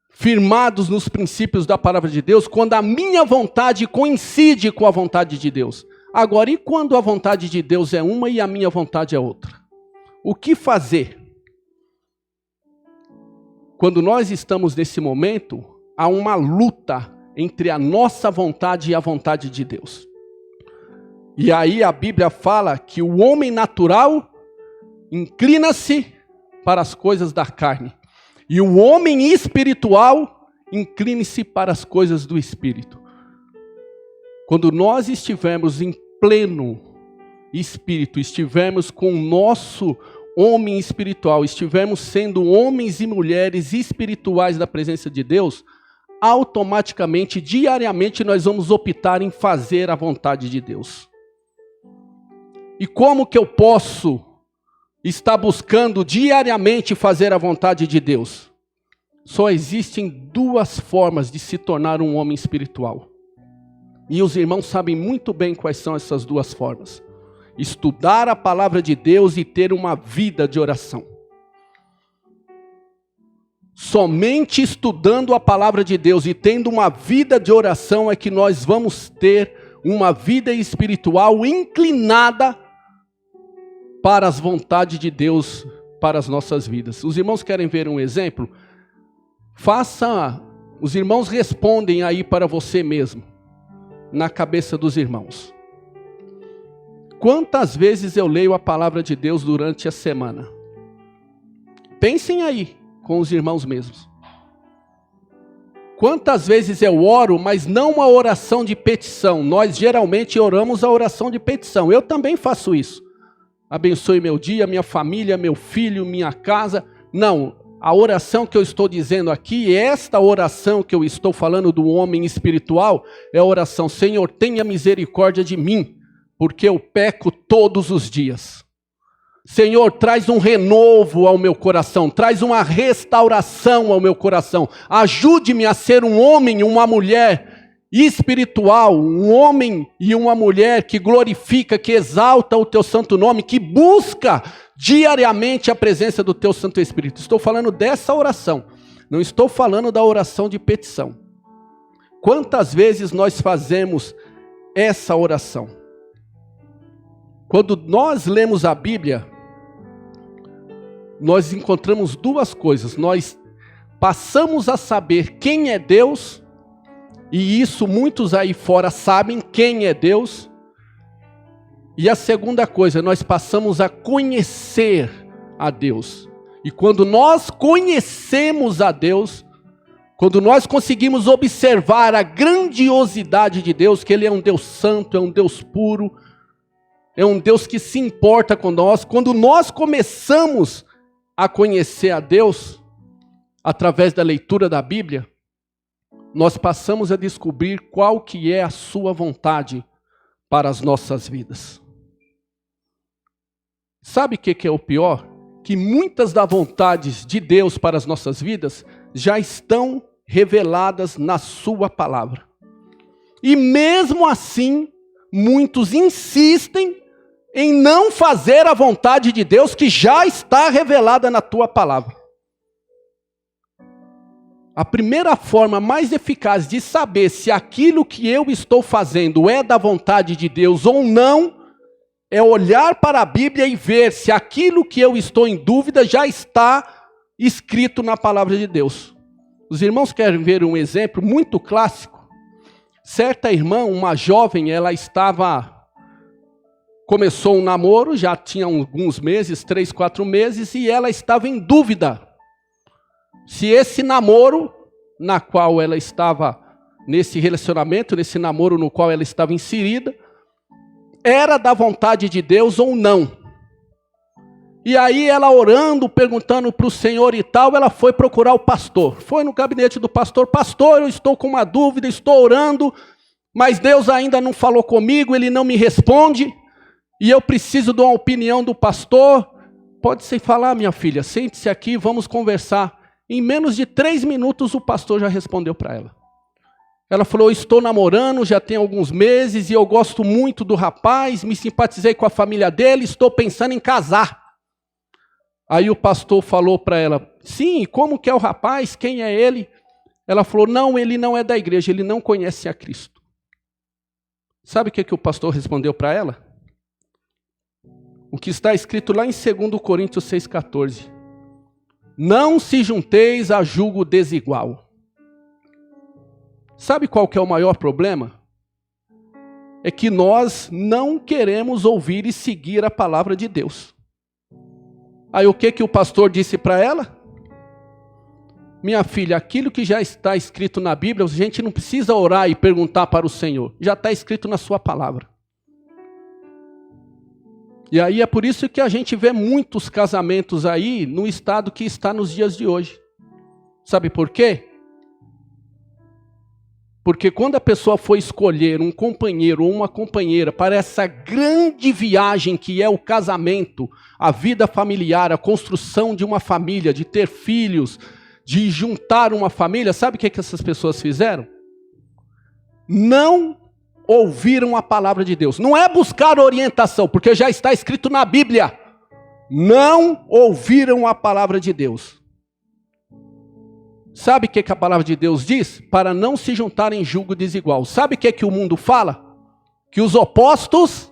firmados nos princípios da palavra de Deus, quando a minha vontade coincide com a vontade de Deus. Agora, e quando a vontade de Deus é uma e a minha vontade é outra? O que fazer? Quando nós estamos nesse momento, há uma luta entre a nossa vontade e a vontade de Deus. E aí a Bíblia fala que o homem natural inclina-se para as coisas da carne. E o homem espiritual incline-se para as coisas do Espírito. Quando nós estivermos em pleno Espírito, estivermos com o nosso homem espiritual, estivermos sendo homens e mulheres espirituais da presença de Deus, automaticamente, diariamente, nós vamos optar em fazer a vontade de Deus. E como que eu posso estar buscando diariamente fazer a vontade de Deus? Só existem duas formas de se tornar um homem espiritual. E os irmãos sabem muito bem quais são essas duas formas. Estudar a palavra de Deus e ter uma vida de oração. Somente estudando a palavra de Deus e tendo uma vida de oração é que nós vamos ter uma vida espiritual inclinada para as vontades de Deus para as nossas vidas. Os irmãos querem ver um exemplo? Os irmãos respondem aí para você mesmo, na cabeça dos irmãos. Quantas vezes eu leio a palavra de Deus durante a semana? Pensem aí com os irmãos mesmos. Quantas vezes eu oro, mas não uma oração de petição? Nós geralmente oramos a oração de petição. Eu também faço isso. Abençoe meu dia, minha família, meu filho, minha casa. Não, a oração que eu estou dizendo aqui, esta oração que eu estou falando do homem espiritual, é a oração: Senhor, tenha misericórdia de mim, porque eu peco todos os dias. Senhor, traz um renovo ao meu coração, traz uma restauração ao meu coração. Ajude-me a ser um homem, uma mulher espiritual, um homem e uma mulher que glorifica, que exalta o teu santo nome, que busca diariamente a presença do teu Santo Espírito. Estou falando dessa oração, não estou falando da oração de petição. Quantas vezes nós fazemos essa oração? Quando nós lemos a Bíblia, nós encontramos duas coisas. Nós passamos a saber quem é Deus, e isso muitos aí fora sabem quem é Deus. E a segunda coisa, nós passamos a conhecer a Deus. E quando nós conhecemos a Deus, quando nós conseguimos observar a grandiosidade de Deus, que Ele é um Deus santo, é um Deus puro, é um Deus que se importa com nós, quando nós começamos a conhecer a Deus, através da leitura da Bíblia, nós passamos a descobrir qual que é a sua vontade para as nossas vidas. Sabe o que é o pior? Que muitas das vontades de Deus para as nossas vidas já estão reveladas na sua palavra. E mesmo assim, muitos insistem em não fazer a vontade de Deus que já está revelada na tua palavra. A primeira forma mais eficaz de saber se aquilo que eu estou fazendo é da vontade de Deus ou não, é olhar para a Bíblia e ver se aquilo que eu estou em dúvida já está escrito na palavra de Deus. Os irmãos querem ver um exemplo muito clássico? Certa irmã, uma jovem, começou um namoro, já tinha alguns meses, 3, 4 meses, e ela estava em dúvida se esse namoro, na qual ela estava, nesse relacionamento, nesse namoro no qual ela estava inserida, era da vontade de Deus ou não. E aí ela orando, perguntando para o Senhor e tal, ela foi procurar o pastor. Foi no gabinete do pastor: pastor, eu estou com uma dúvida, estou orando, mas Deus ainda não falou comigo, Ele não me responde, e eu preciso de uma opinião do pastor. Pode se falar, minha filha, sente-se aqui, vamos conversar. Em menos de 3 minutos o pastor já respondeu para ela. Ela falou: estou namorando, já tem alguns meses, e eu gosto muito do rapaz, me simpatizei com a família dele, estou pensando em casar. Aí o pastor falou para ela: sim, como que é o rapaz, quem é ele? Ela falou: não, ele não é da igreja, ele não conhece a Cristo. Sabe o que o pastor respondeu para ela? O que está escrito lá em 2 Coríntios 6,14. Não se junteis a jugo desigual. Sabe qual que é o maior problema? É que nós não queremos ouvir e seguir a palavra de Deus. Aí o que o pastor disse para ela? Minha filha, aquilo que já está escrito na Bíblia, a gente não precisa orar e perguntar para o Senhor. Já está escrito na sua palavra. E aí é por isso que a gente vê muitos casamentos aí no estado que está nos dias de hoje. Sabe por quê? Porque quando a pessoa for escolher um companheiro ou uma companheira para essa grande viagem que é o casamento, a vida familiar, a construção de uma família, de ter filhos, de juntar uma família, sabe o que essas pessoas fizeram? Não ouviram a palavra de Deus. Não é buscar orientação, porque já está escrito na Bíblia. Não ouviram a palavra de Deus. Sabe o que a palavra de Deus diz? Para não se juntar em julgo desigual. Sabe o que o mundo fala? Que os opostos,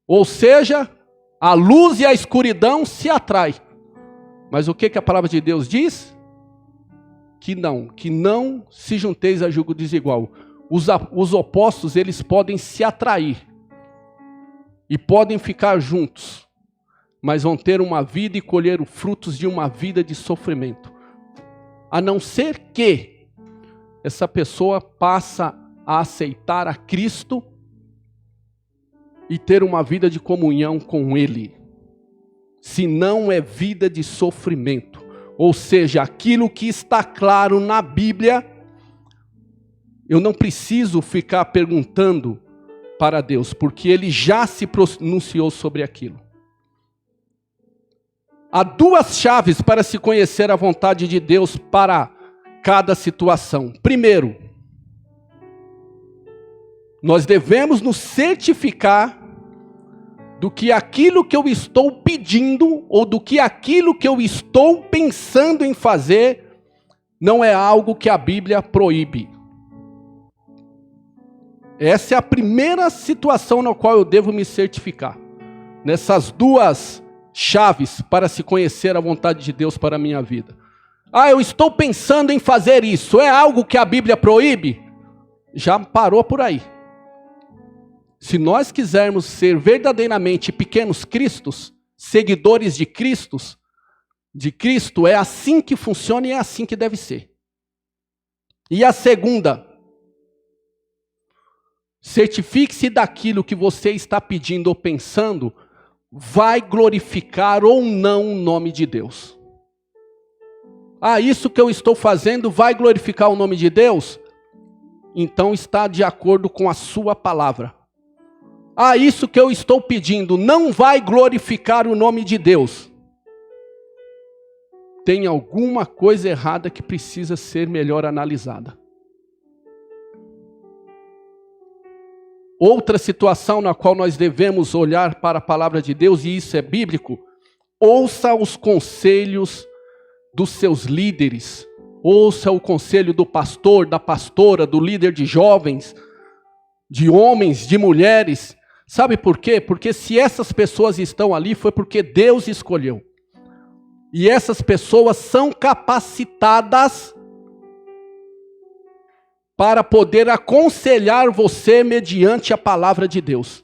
ou seja, a luz e a escuridão se atraem. Mas o que a palavra de Deus diz? Que não se junteis a julgo desigual. Os opostos, eles podem se atrair e podem ficar juntos, mas vão ter uma vida e colher os frutos de uma vida de sofrimento. A não ser que essa pessoa passe a aceitar a Cristo e ter uma vida de comunhão com Ele. Se não é vida de sofrimento, ou seja, aquilo que está claro na Bíblia, eu não preciso ficar perguntando para Deus, porque Ele já se pronunciou sobre aquilo. Há 2 chaves para se conhecer a vontade de Deus para cada situação. Primeiro, Nós devemos nos certificar do que aquilo que eu estou pedindo ou do que aquilo que eu estou pensando em fazer não é algo que a Bíblia proíbe. Essa é a primeira situação na qual eu devo me certificar. Nessas duas chaves para se conhecer a vontade de Deus para a minha vida. Eu estou pensando em fazer isso. É algo que a Bíblia proíbe? Já parou por aí. Se nós quisermos ser verdadeiramente pequenos cristos, seguidores de Cristo, é assim que funciona e é assim que deve ser. E a segunda, certifique-se daquilo que você está pedindo ou pensando, vai glorificar ou não o nome de Deus. Isso que eu estou fazendo vai glorificar o nome de Deus? Então está de acordo com a sua palavra. Isso que eu estou pedindo não vai glorificar o nome de Deus. Tem alguma coisa errada que precisa ser melhor analisada. Outra situação na qual nós devemos olhar para a palavra de Deus, e isso é bíblico, ouça os conselhos dos seus líderes. Ouça o conselho do pastor, da pastora, do líder de jovens, de homens, de mulheres. Sabe por quê? Porque se essas pessoas estão ali, foi porque Deus escolheu. E essas pessoas são capacitadas para poder aconselhar você mediante a palavra de Deus.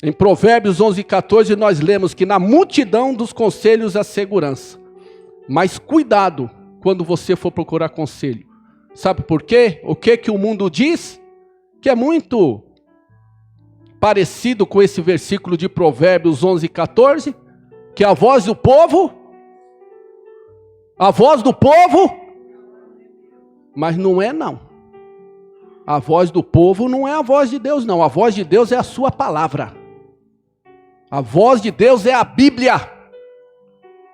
Em Provérbios 11:14 nós lemos que na multidão dos conselhos há segurança. Mas cuidado quando você for procurar conselho. Sabe por quê? O que o mundo diz? Que é muito parecido com esse versículo de Provérbios 11:14, que a voz do povo, mas não é não. A voz do povo não é a voz de Deus não, a voz de Deus é a sua palavra. A voz de Deus é a Bíblia,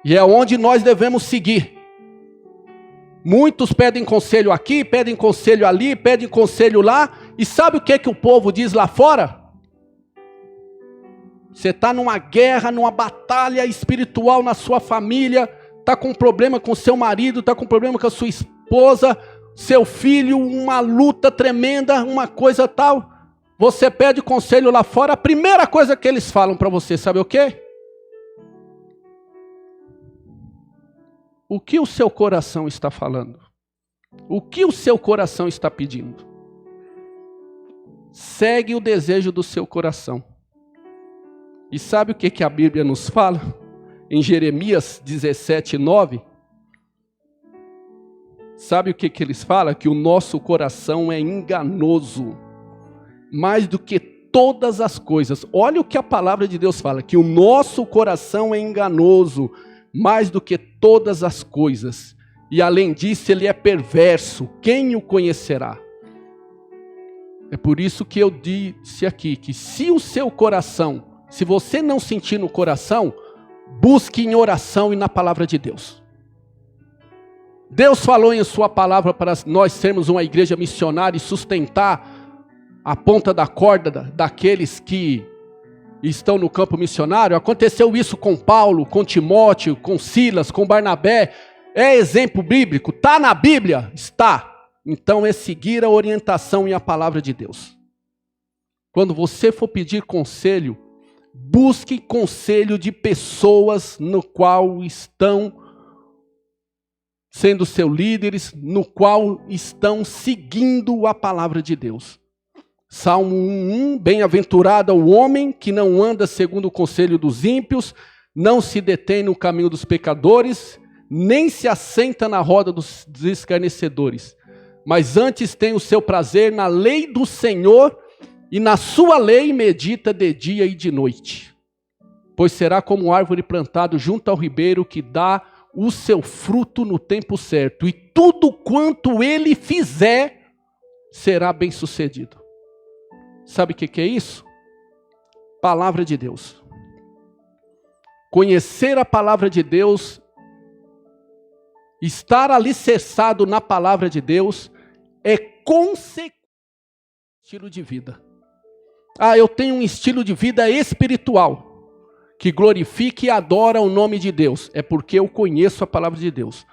e é onde nós devemos seguir. Muitos pedem conselho aqui, pedem conselho ali, pedem conselho lá, e sabe o que o povo diz lá fora? Você está numa guerra, numa batalha espiritual na sua família, está com problema com seu marido, está com problema com a sua esposa, seu filho, uma luta tremenda, uma coisa tal. Você pede conselho lá fora, a primeira coisa que eles falam para você, sabe o quê? O que o seu coração está falando? O que o seu coração está pedindo? Segue o desejo do seu coração. E sabe o que a Bíblia nos fala? Em Jeremias 17:9. Sabe o que eles falam? Que o nosso coração é enganoso, mais do que todas as coisas. Olha o que a palavra de Deus fala, que o nosso coração é enganoso, mais do que todas as coisas. E além disso, ele é perverso. Quem o conhecerá? É por isso que eu disse aqui, que se o seu coração, se você não sentir no coração, busque em oração e na palavra de Deus. Deus falou em sua palavra para nós sermos uma igreja missionária e sustentar a ponta da corda daqueles que estão no campo missionário. Aconteceu isso com Paulo, com Timóteo, com Silas, com Barnabé. É exemplo bíblico? Está na Bíblia? Está. Então é seguir a orientação e a palavra de Deus. Quando você for pedir conselho, busque conselho de pessoas no qual estão sendo seus líderes, no qual estão seguindo a palavra de Deus. Salmo 1:1, bem-aventurado o homem que não anda segundo o conselho dos ímpios, não se detém no caminho dos pecadores, nem se assenta na roda dos escarnecedores, mas antes tem o seu prazer na lei do Senhor, e na sua lei medita de dia e de noite. Pois será como árvore plantada junto ao ribeiro, que dá o seu fruto no tempo certo, e tudo quanto ele fizer será bem sucedido. Sabe o que é isso? Palavra de Deus. Conhecer a palavra de Deus, estar alicerçado na palavra de Deus, é consequência do estilo de vida. Ah, eu tenho um estilo de vida espiritual, que glorifica e adora o nome de Deus. É porque eu conheço a palavra de Deus.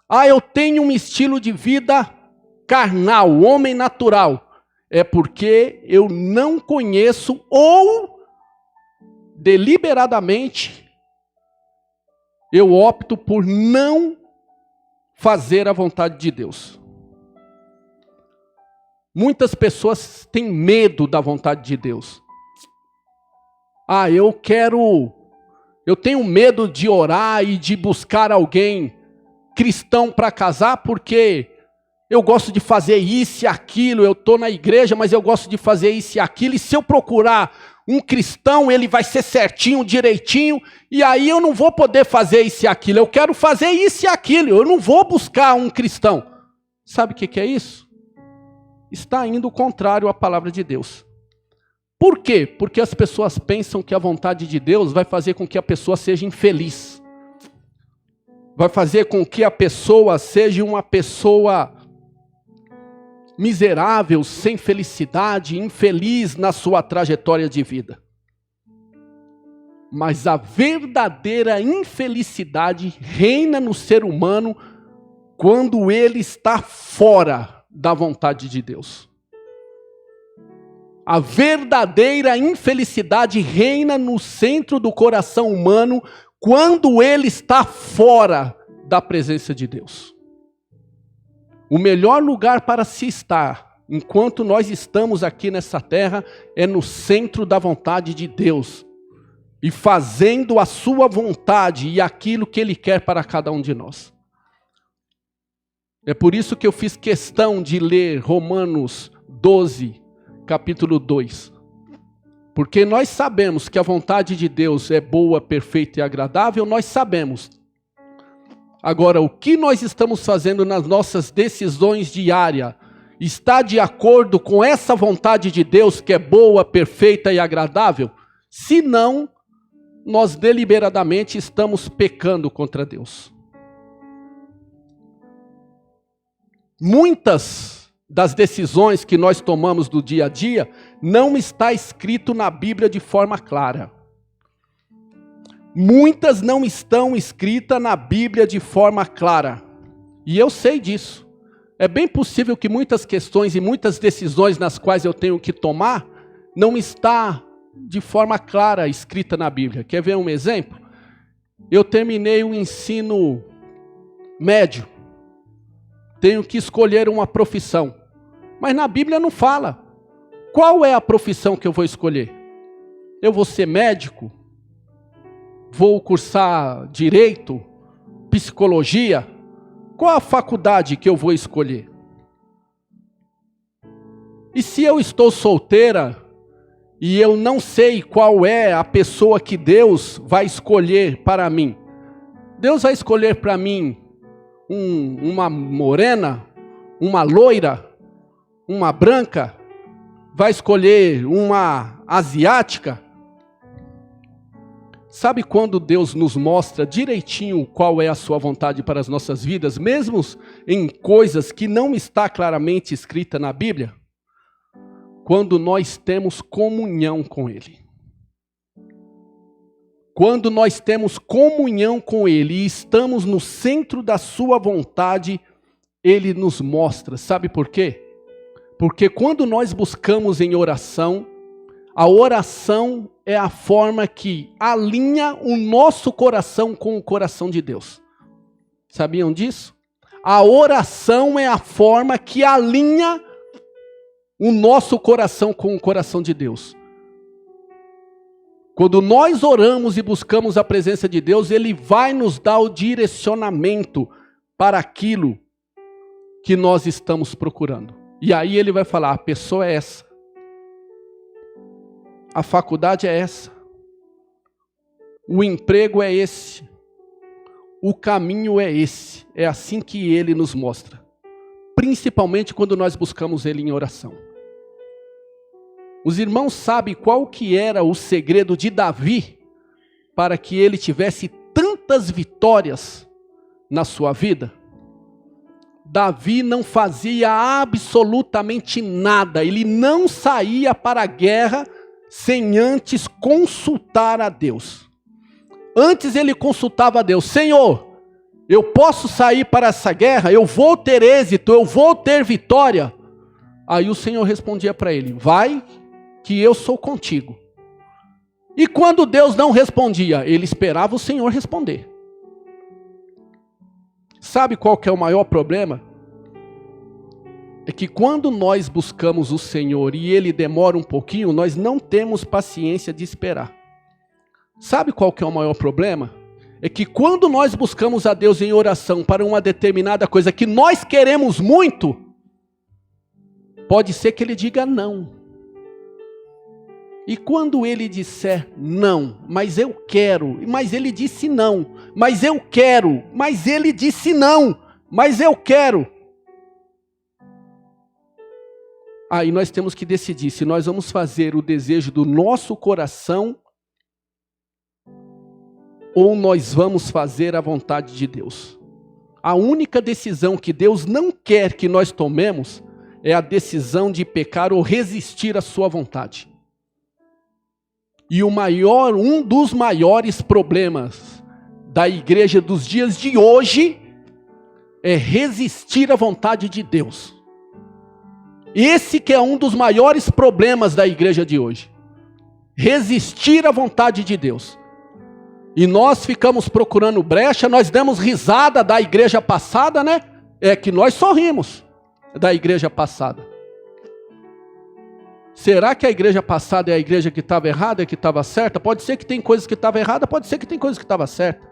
Ah, eu tenho um estilo de vida carnal, homem natural. É porque eu não conheço ou deliberadamente eu opto por não fazer a vontade de Deus. Muitas pessoas têm medo da vontade de Deus. Ah, eu tenho medo de orar e de buscar alguém cristão para casar porque eu gosto de fazer isso e aquilo, eu estou na igreja, mas eu gosto de fazer isso e aquilo, e se eu procurar um cristão, ele vai ser certinho, direitinho, e aí eu não vou poder fazer isso e aquilo, eu quero fazer isso e aquilo, eu não vou buscar um cristão. Sabe o que é isso? Está indo contrário à palavra de Deus. Por quê? Porque as pessoas pensam que a vontade de Deus vai fazer com que a pessoa seja infeliz. Vai fazer com que a pessoa seja uma pessoa miserável, sem felicidade, infeliz na sua trajetória de vida. Mas a verdadeira infelicidade reina no ser humano quando ele está fora da vontade de Deus. A verdadeira infelicidade reina no centro do coração humano quando ele está fora da presença de Deus. O melhor lugar para se estar, enquanto nós estamos aqui nessa terra, é no centro da vontade de Deus. E fazendo a sua vontade e aquilo que Ele quer para cada um de nós. É por isso que eu fiz questão de ler Romanos 12, capítulo 2. Porque nós sabemos que a vontade de Deus é boa, perfeita e agradável, nós sabemos. Agora, o que nós estamos fazendo nas nossas decisões diárias está de acordo com essa vontade de Deus que é boa, perfeita e agradável? Se não, nós deliberadamente estamos pecando contra Deus. Muitas das decisões que nós tomamos do dia a dia não está escrito na Bíblia de forma clara. Muitas não estão escritas na Bíblia de forma clara. E eu sei disso. É bem possível que muitas questões e muitas decisões nas quais eu tenho que tomar não está de forma clara escrita na Bíblia. Quer ver um exemplo? Eu terminei o ensino médio. Tenho que escolher uma profissão. Mas na Bíblia não fala. Qual é a profissão que eu vou escolher? Eu vou ser médico? Vou cursar direito? Psicologia? Qual a faculdade que eu vou escolher? E se eu estou solteira e eu não sei qual é a pessoa que Deus vai escolher para mim? Deus vai escolher para mim uma morena, uma loira, uma branca? Vai escolher uma asiática? Sabe quando Deus nos mostra direitinho qual é a sua vontade para as nossas vidas, mesmo em coisas que não está claramente escrita na Bíblia? Quando nós temos comunhão com Ele. Quando nós temos comunhão com Ele e estamos no centro da sua vontade, Ele nos mostra. Sabe por quê? Porque quando nós buscamos em oração, a oração é a forma que alinha o nosso coração com o coração de Deus. Sabiam disso? A oração é a forma que alinha o nosso coração com o coração de Deus. Quando nós oramos e buscamos a presença de Deus, Ele vai nos dar o direcionamento para aquilo que nós estamos procurando. E aí Ele vai falar, a pessoa é essa. A faculdade é essa. O emprego é esse. O caminho é esse. É assim que Ele nos mostra. Principalmente quando nós buscamos Ele em oração. Os irmãos sabem qual que era o segredo de Davi para que ele tivesse tantas vitórias na sua vida? Davi não fazia absolutamente nada. Ele não saía para a guerra sem antes consultar a Deus. Antes ele consultava a Deus: Senhor, eu posso sair para essa guerra? Eu vou ter êxito, eu vou ter vitória? Aí o Senhor respondia para ele: vai, que eu sou contigo. E quando Deus não respondia, ele esperava o Senhor responder. Sabe qual que é o maior problema? É que quando nós buscamos o Senhor e Ele demora um pouquinho, nós não temos paciência de esperar. Sabe qual que é o maior problema? É que quando nós buscamos a Deus em oração para uma determinada coisa que nós queremos muito, pode ser que Ele diga não. E quando Ele disser não, mas eu quero, mas Ele disse não, mas eu quero, mas Ele disse não, mas eu quero. Aí nós temos que decidir se nós vamos fazer o desejo do nosso coração ou nós vamos fazer a vontade de Deus. A única decisão que Deus não quer que nós tomemos é a decisão de pecar ou resistir à sua vontade. E um dos maiores problemas da igreja dos dias de hoje é resistir à vontade de Deus. Esse que é um dos maiores problemas da igreja de hoje. Resistir à vontade de Deus. E nós ficamos procurando brecha, nós demos risada da igreja passada, né? É que nós sorrimos da igreja passada. Será que a igreja passada é a igreja que estava errada e que estava certa? Pode ser que tem coisas que estavam erradas, pode ser que tem coisas que estavam certas.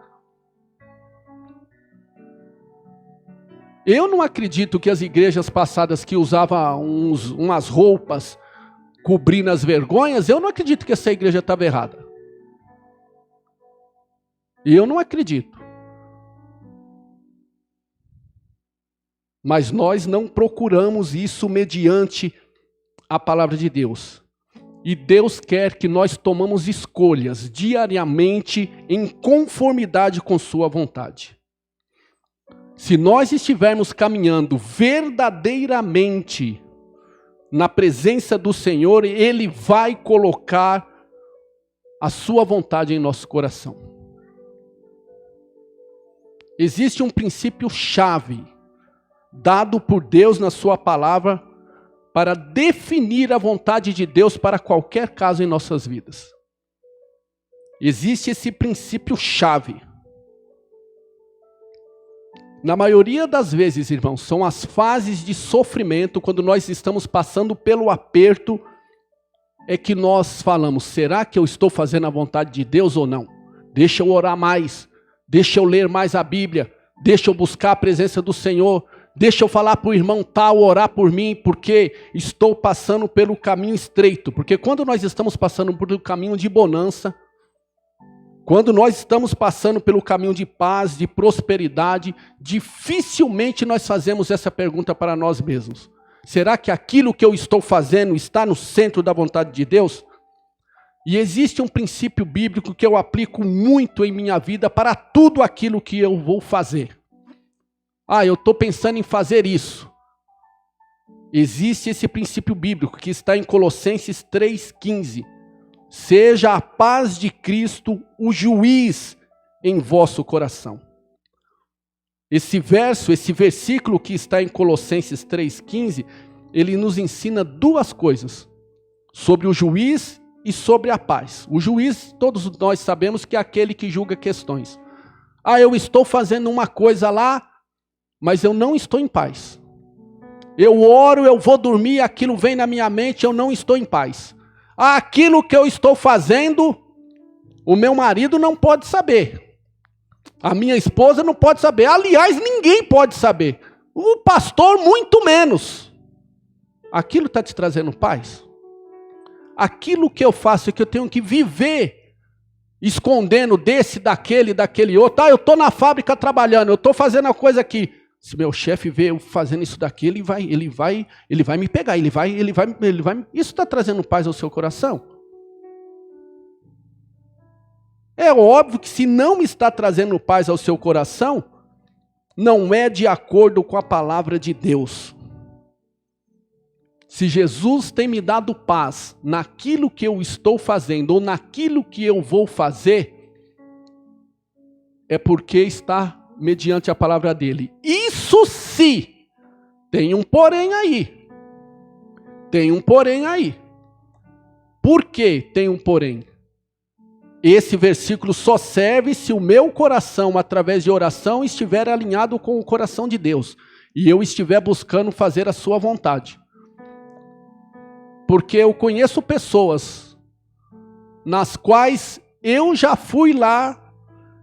Eu não acredito que as igrejas passadas que usavam umas roupas cobrindo as vergonhas, eu não acredito que essa igreja estava errada. Eu não acredito. Mas nós não procuramos isso mediante a palavra de Deus. E Deus quer que nós tomamos escolhas diariamente em conformidade com sua vontade. Se nós estivermos caminhando verdadeiramente na presença do Senhor, Ele vai colocar a sua vontade em nosso coração. Existe um princípio chave dado por Deus na sua palavra para definir a vontade de Deus para qualquer caso em nossas vidas. Existe esse princípio chave. Na maioria das vezes, irmãos, são as fases de sofrimento, quando nós estamos passando pelo aperto, é que nós falamos: será que eu estou fazendo a vontade de Deus ou não? Deixa eu orar mais, deixa eu ler mais a Bíblia, deixa eu buscar a presença do Senhor, deixa eu falar para o irmão tal orar por mim, porque estou passando pelo caminho estreito. Porque quando nós estamos passando pelo caminho de bonança, quando nós estamos passando pelo caminho de paz, de prosperidade, dificilmente nós fazemos essa pergunta para nós mesmos: será que aquilo que eu estou fazendo está no centro da vontade de Deus? E existe um princípio bíblico que eu aplico muito em minha vida para tudo aquilo que eu vou fazer. Eu estou pensando em fazer isso. Existe esse princípio bíblico que está em Colossenses 3,15. Seja a paz de Cristo o juiz em vosso coração. Esse versículo que está em Colossenses 3,15, ele nos ensina duas coisas: sobre o juiz e sobre a paz. O juiz, todos nós sabemos que é aquele que julga questões. Eu estou fazendo uma coisa lá, mas eu não estou em paz. Eu oro, eu vou dormir, aquilo vem na minha mente, eu não estou em paz. Aquilo que eu estou fazendo, o meu marido não pode saber. A minha esposa não pode saber. Aliás, ninguém pode saber. O pastor muito menos. Aquilo está te trazendo paz? Aquilo que eu faço é que eu tenho que viver escondendo desse, daquele outro. Eu estou na fábrica trabalhando, eu estou fazendo a coisa aqui. Se meu chefe vê eu fazendo isso daqui, ele vai me pegar, ele vai. Isso está trazendo paz ao seu coração? É óbvio que se não está trazendo paz ao seu coração, não é de acordo com a palavra de Deus. Se Jesus tem me dado paz naquilo que eu estou fazendo ou naquilo que eu vou fazer, é porque está mediante a palavra dele. Isso sim, tem um porém aí. Tem um porém aí. Por que tem um porém? Esse versículo só serve se o meu coração, através de oração, estiver alinhado com o coração de Deus. E eu estiver buscando fazer a sua vontade. Porque eu conheço pessoas nas quais eu já fui lá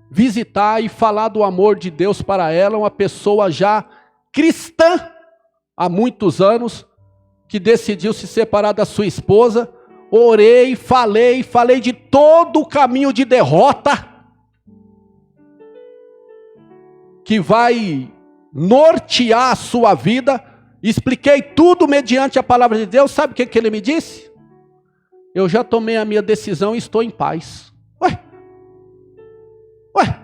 visitar e falar do amor de Deus para ela, uma pessoa já cristã há muitos anos, que decidiu se separar da sua esposa. Orei, falei de todo o caminho de derrota que vai nortear a sua vida. Expliquei tudo mediante a palavra de Deus. Sabe o que ele me disse? Eu já tomei a minha decisão e estou em paz. Ué,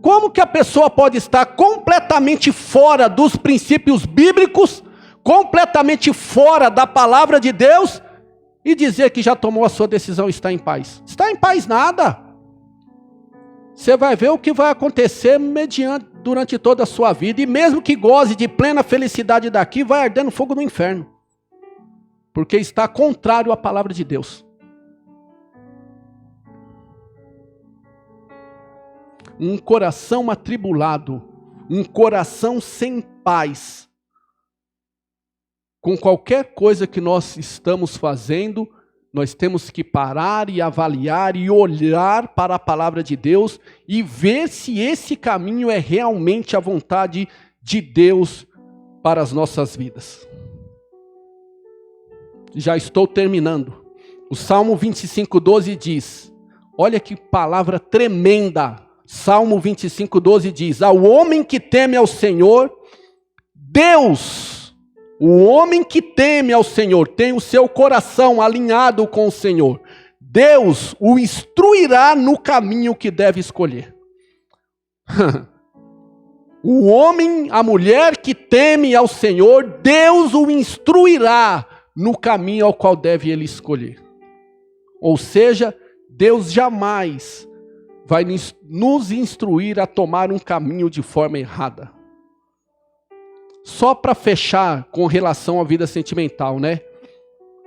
como que a pessoa pode estar completamente fora dos princípios bíblicos, completamente fora da palavra de Deus, e dizer que já tomou a sua decisão e está em paz? Está em paz nada. Você vai ver o que vai acontecer durante toda a sua vida. E mesmo que goze de plena felicidade daqui, vai arder no fogo do inferno. Porque está contrário à palavra de Deus. Um coração atribulado, um coração sem paz, com qualquer coisa que nós estamos fazendo, nós temos que parar e avaliar e olhar para a palavra de Deus e ver se esse caminho é realmente a vontade de Deus para as nossas vidas. Já estou terminando. O Salmo 25:12 diz, olha que palavra tremenda. Salmo 25:12 diz, ao homem que teme ao Senhor, Deus... O homem que teme ao Senhor, tem o seu coração alinhado com o Senhor, Deus o instruirá no caminho que deve escolher. O homem, a mulher que teme ao Senhor, Deus o instruirá no caminho ao qual deve ele escolher. Ou seja, Deus jamais vai nos instruir a tomar um caminho de forma errada. Só para fechar com relação à vida sentimental, né?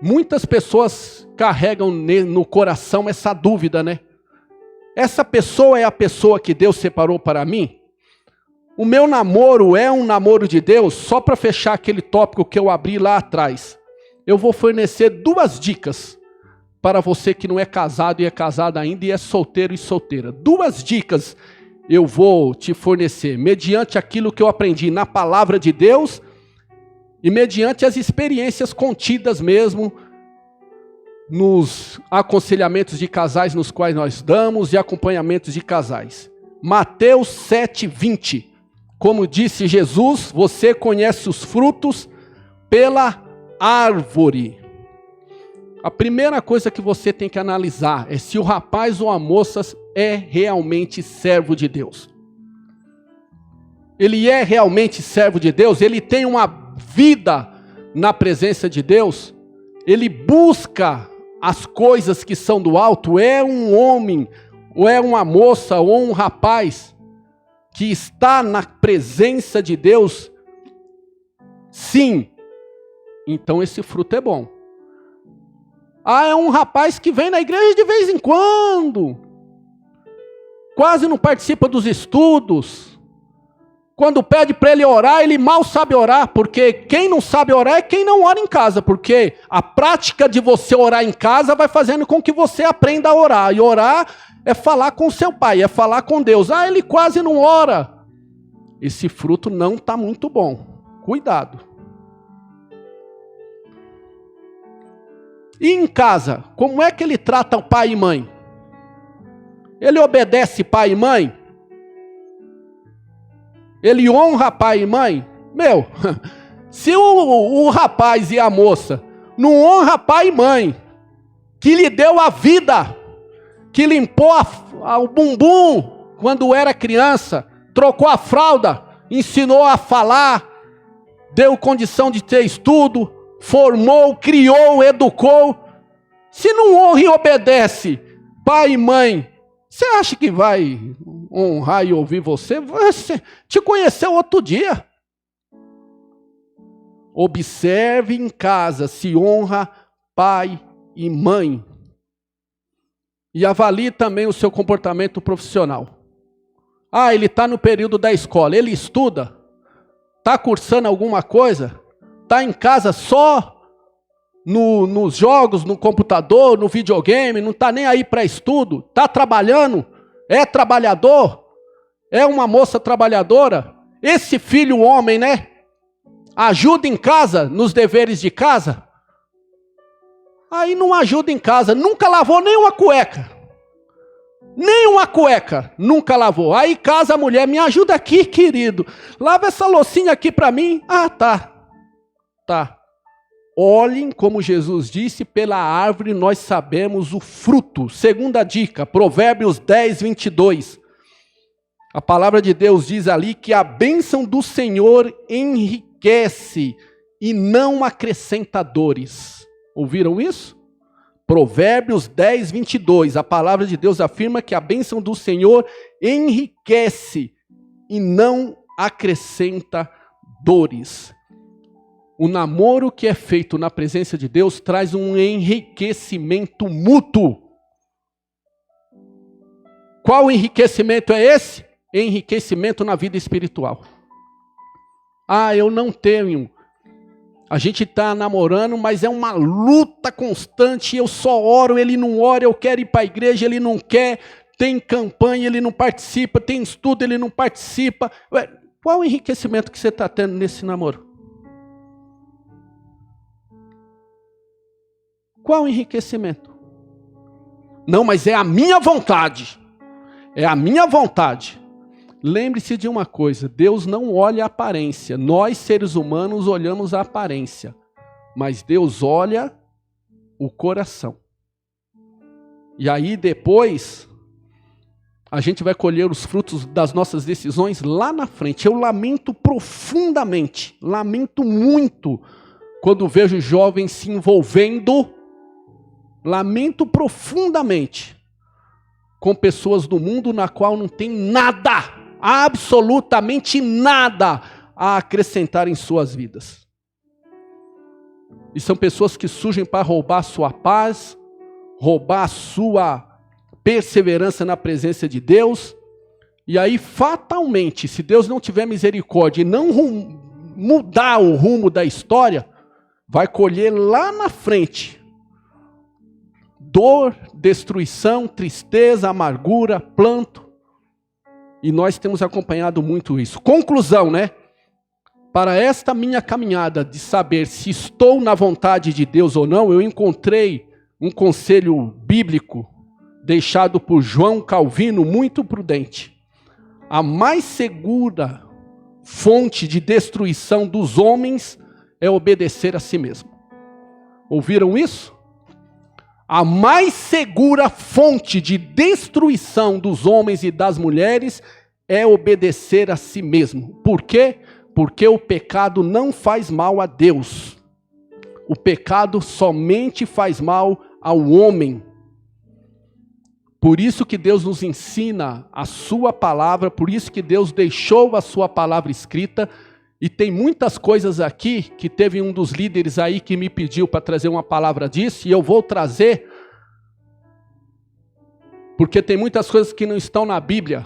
Muitas pessoas carregam no coração essa dúvida, né? Essa pessoa é a pessoa que Deus separou para mim? O meu namoro é um namoro de Deus? Só para fechar aquele tópico que eu abri lá atrás, eu vou fornecer 2 dicas para você que não é casado e é casada ainda e é solteiro e solteira. 2 dicas eu vou te fornecer, mediante aquilo que eu aprendi na palavra de Deus e mediante as experiências contidas mesmo nos aconselhamentos de casais nos quais nós damos e acompanhamentos de casais. Mateus 7:20. Como disse Jesus, você conhece os frutos pela árvore. A primeira coisa que você tem que analisar é se o rapaz ou a moça é realmente servo de Deus. Ele é realmente servo de Deus? Ele tem uma vida na presença de Deus? Ele busca as coisas que são do alto? É um homem, ou é uma moça, ou um rapaz que está na presença de Deus? Sim. Então esse fruto é bom. Ah, é um rapaz que vem na igreja de vez em quando, quase não participa dos estudos. Quando pede para ele orar, ele mal sabe orar, porque quem não sabe orar é quem não ora em casa, porque a prática de você orar em casa vai fazendo com que você aprenda a orar, e orar é falar com seu pai, é falar com Deus. Ah, ele quase não ora. Esse fruto não está muito bom, cuidado. E em casa, como é que ele trata o pai e mãe? Ele obedece pai e mãe? Ele honra pai e mãe? Meu, se o rapaz e a moça não honra pai e mãe, que lhe deu a vida, que limpou o bumbum quando era criança, trocou a fralda, ensinou a falar, deu condição de ter estudo, formou, criou, educou. Se não honra e obedece pai e mãe, você acha que vai honrar e ouvir você? Você te conheceu outro dia. Observe em casa se honra pai e mãe. E avalie também o seu comportamento profissional. Ah, ele está no período da escola, ele estuda? Está cursando alguma coisa? Está em casa só nos jogos, no computador, no videogame, não está nem aí para estudo? Está trabalhando? É trabalhador? É uma moça trabalhadora? Esse filho homem, né? Ajuda em casa, nos deveres de casa? Aí não ajuda em casa, nunca lavou nem uma cueca. Nem uma cueca, nunca lavou. Aí casa a mulher, me ajuda aqui, querido. Lava essa loucinha aqui para mim. Ah, tá. Olhem, como Jesus disse, pela árvore nós sabemos o fruto. Segunda dica, Provérbios 10, 22. A palavra de Deus diz ali que a bênção do Senhor enriquece e não acrescenta dores. Ouviram isso? Provérbios 10, 22. A palavra de Deus afirma que a bênção do Senhor enriquece e não acrescenta dores. O namoro que é feito na presença de Deus traz um enriquecimento mútuo. Qual enriquecimento é esse? Enriquecimento na vida espiritual. Ah, eu não tenho. A gente está namorando, mas é uma luta constante. Eu só oro, ele não ora. Eu quero ir para a igreja, ele não quer. Tem campanha, ele não participa. Tem estudo, ele não participa. Qual o enriquecimento que você está tendo nesse namoro? Qual o enriquecimento? Não, mas é a minha vontade. É a minha vontade. Lembre-se de uma coisa, Deus não olha a aparência. Nós, seres humanos, olhamos a aparência. Mas Deus olha o coração. E aí depois, a gente vai colher os frutos das nossas decisões lá na frente. Eu lamento profundamente, lamento muito, quando vejo jovens se envolvendo, lamento profundamente, com pessoas do mundo na qual não tem nada, absolutamente nada a acrescentar em suas vidas. E são pessoas que surgem para roubar a sua paz, roubar a sua perseverança na presença de Deus. E aí, fatalmente, se Deus não tiver misericórdia e não mudar o rumo da história, vai colher lá na frente dor, destruição, tristeza, amargura, planto. E nós temos acompanhado muito isso. Conclusão, né? Para esta minha caminhada de saber se estou na vontade de Deus ou não, eu encontrei um conselho bíblico deixado por João Calvino, muito prudente. A mais segura fonte de destruição dos homens é obedecer a si mesmo. Ouviram isso? A mais segura fonte de destruição dos homens e das mulheres é obedecer a si mesmo. Por quê? Porque o pecado não faz mal a Deus. O pecado somente faz mal ao homem. Por isso que Deus nos ensina a sua palavra, por isso que Deus deixou a sua palavra escrita. E tem muitas coisas aqui, que teve um dos líderes aí que me pediu para trazer uma palavra disso, e eu vou trazer, porque tem muitas coisas que não estão na Bíblia.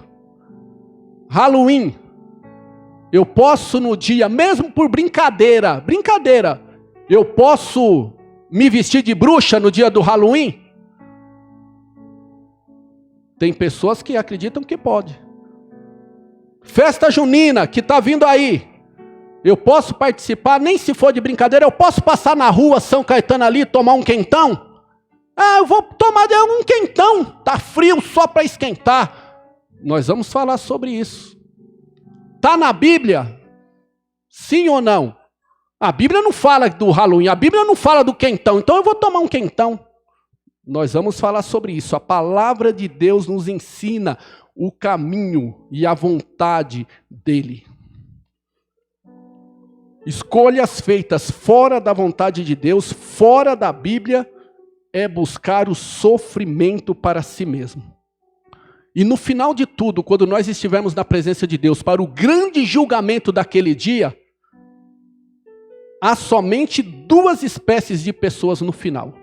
Halloween, eu posso no dia, mesmo por brincadeira, eu posso me vestir de bruxa no dia do Halloween? Tem pessoas que acreditam que pode. Festa junina, que está vindo aí, eu posso participar, nem se for de brincadeira, eu posso passar na rua São Caetano ali, tomar um quentão? Ah, eu vou tomar um quentão, tá frio só para esquentar. Nós vamos falar sobre isso. Tá na Bíblia? Sim ou não? A Bíblia não fala do Halloween, a Bíblia não fala do quentão, então eu vou tomar um quentão. Nós vamos falar sobre isso. A palavra de Deus nos ensina o caminho e a vontade dele. escolhas feitas fora da vontade de Deus, fora da Bíblia, é buscar o sofrimento para si mesmo. E no final de tudo, quando nós estivermos na presença de Deus para o grande julgamento daquele dia, há somente 2 espécies de pessoas no final.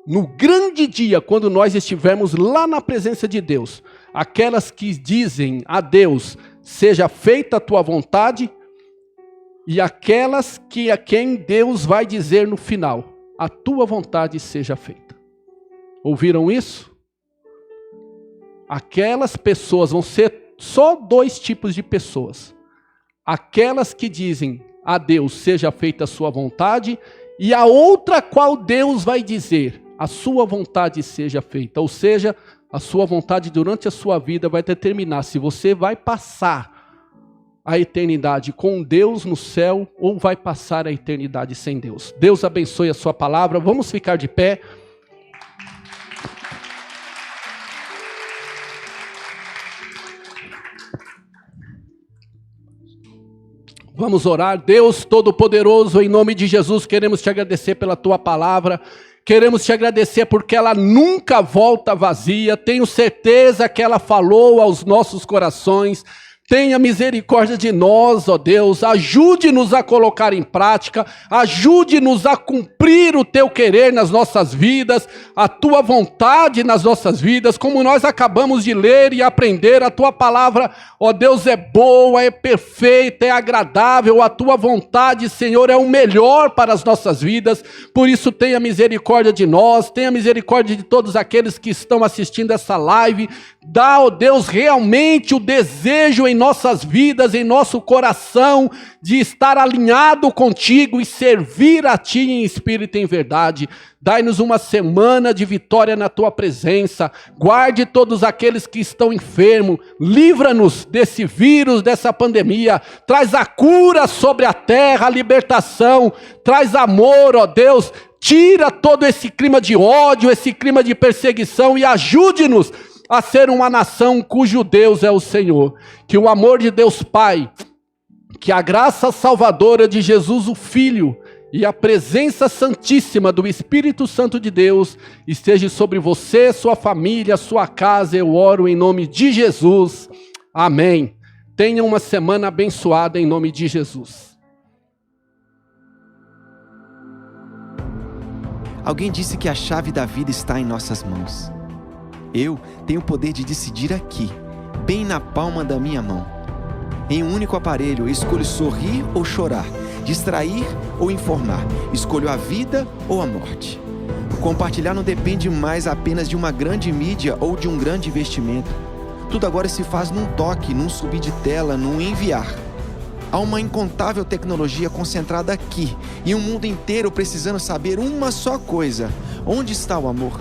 No grande dia, quando nós estivermos lá na presença de Deus, aquelas que dizem a Deus, seja feita a tua vontade, e aquelas que a quem Deus vai dizer no final, a tua vontade seja feita. Ouviram isso? Aquelas pessoas vão ser só 2 tipos de pessoas. Aquelas que dizem a Deus, seja feita a sua vontade, e a outra qual Deus vai dizer, a sua vontade seja feita. Ou seja, a sua vontade durante a sua vida vai determinar se você vai passar a eternidade com Deus no céu ou vai passar a eternidade sem Deus. Deus abençoe a sua palavra. Vamos ficar de pé. Vamos orar. Deus Todo-Poderoso, em nome de Jesus, queremos te agradecer pela tua palavra. Queremos te agradecer porque ela nunca volta vazia. Tenho certeza que ela falou aos nossos corações. Tenha misericórdia de nós, ó Deus, ajude-nos a colocar em prática, ajude-nos a cumprir o teu querer nas nossas vidas, a tua vontade nas nossas vidas, como nós acabamos de ler e aprender. A tua palavra, ó Deus, é boa, é perfeita, é agradável, a tua vontade, Senhor, é o melhor para as nossas vidas. Por isso tenha misericórdia de nós, tenha misericórdia de todos aqueles que estão assistindo essa live. Dá, ó Deus, realmente o desejo em nossas vidas, em nosso coração, de estar alinhado contigo e servir a Ti em espírito e em verdade. Dai-nos uma semana de vitória na Tua presença. Guarde todos aqueles que estão enfermos. Livra-nos desse vírus, dessa pandemia. Traz a cura sobre a terra, a libertação. Traz amor, ó Deus. Tira todo esse clima de ódio, esse clima de perseguição e ajude-nos a ser uma nação cujo Deus é o Senhor. Que o amor de Deus Pai, que a graça salvadora de Jesus o Filho e a presença santíssima do Espírito Santo de Deus esteja sobre você, sua família, sua casa. Eu oro em nome de Jesus. Amém. Tenha uma semana abençoada em nome de Jesus. Alguém disse que a chave da vida está em nossas mãos. Eu tenho o poder de decidir aqui, bem na palma da minha mão. Em um único aparelho, eu escolho sorrir ou chorar, distrair ou informar, escolho a vida ou a morte. Compartilhar não depende mais apenas de uma grande mídia ou de um grande investimento. Tudo agora se faz num toque, num subir de tela, num enviar. Há uma incontável tecnologia concentrada aqui e um mundo inteiro precisando saber uma só coisa: onde está o amor?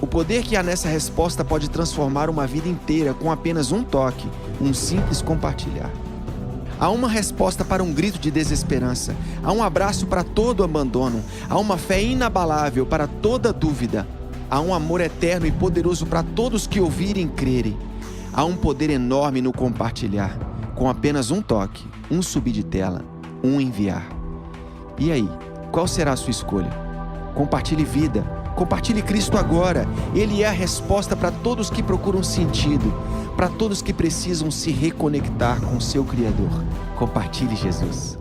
O poder que há nessa resposta pode transformar uma vida inteira com apenas um toque, um simples compartilhar. Há uma resposta para um grito de desesperança, há um abraço para todo abandono, há uma fé inabalável para toda dúvida, há um amor eterno e poderoso para todos que ouvirem e crerem. Há um poder enorme no compartilhar, com apenas um toque, um subir de tela, um enviar. E aí, qual será a sua escolha? Compartilhe vida. Compartilhe Cristo agora. Ele é a resposta para todos que procuram sentido, para todos que precisam se reconectar com o seu Criador. Compartilhe Jesus.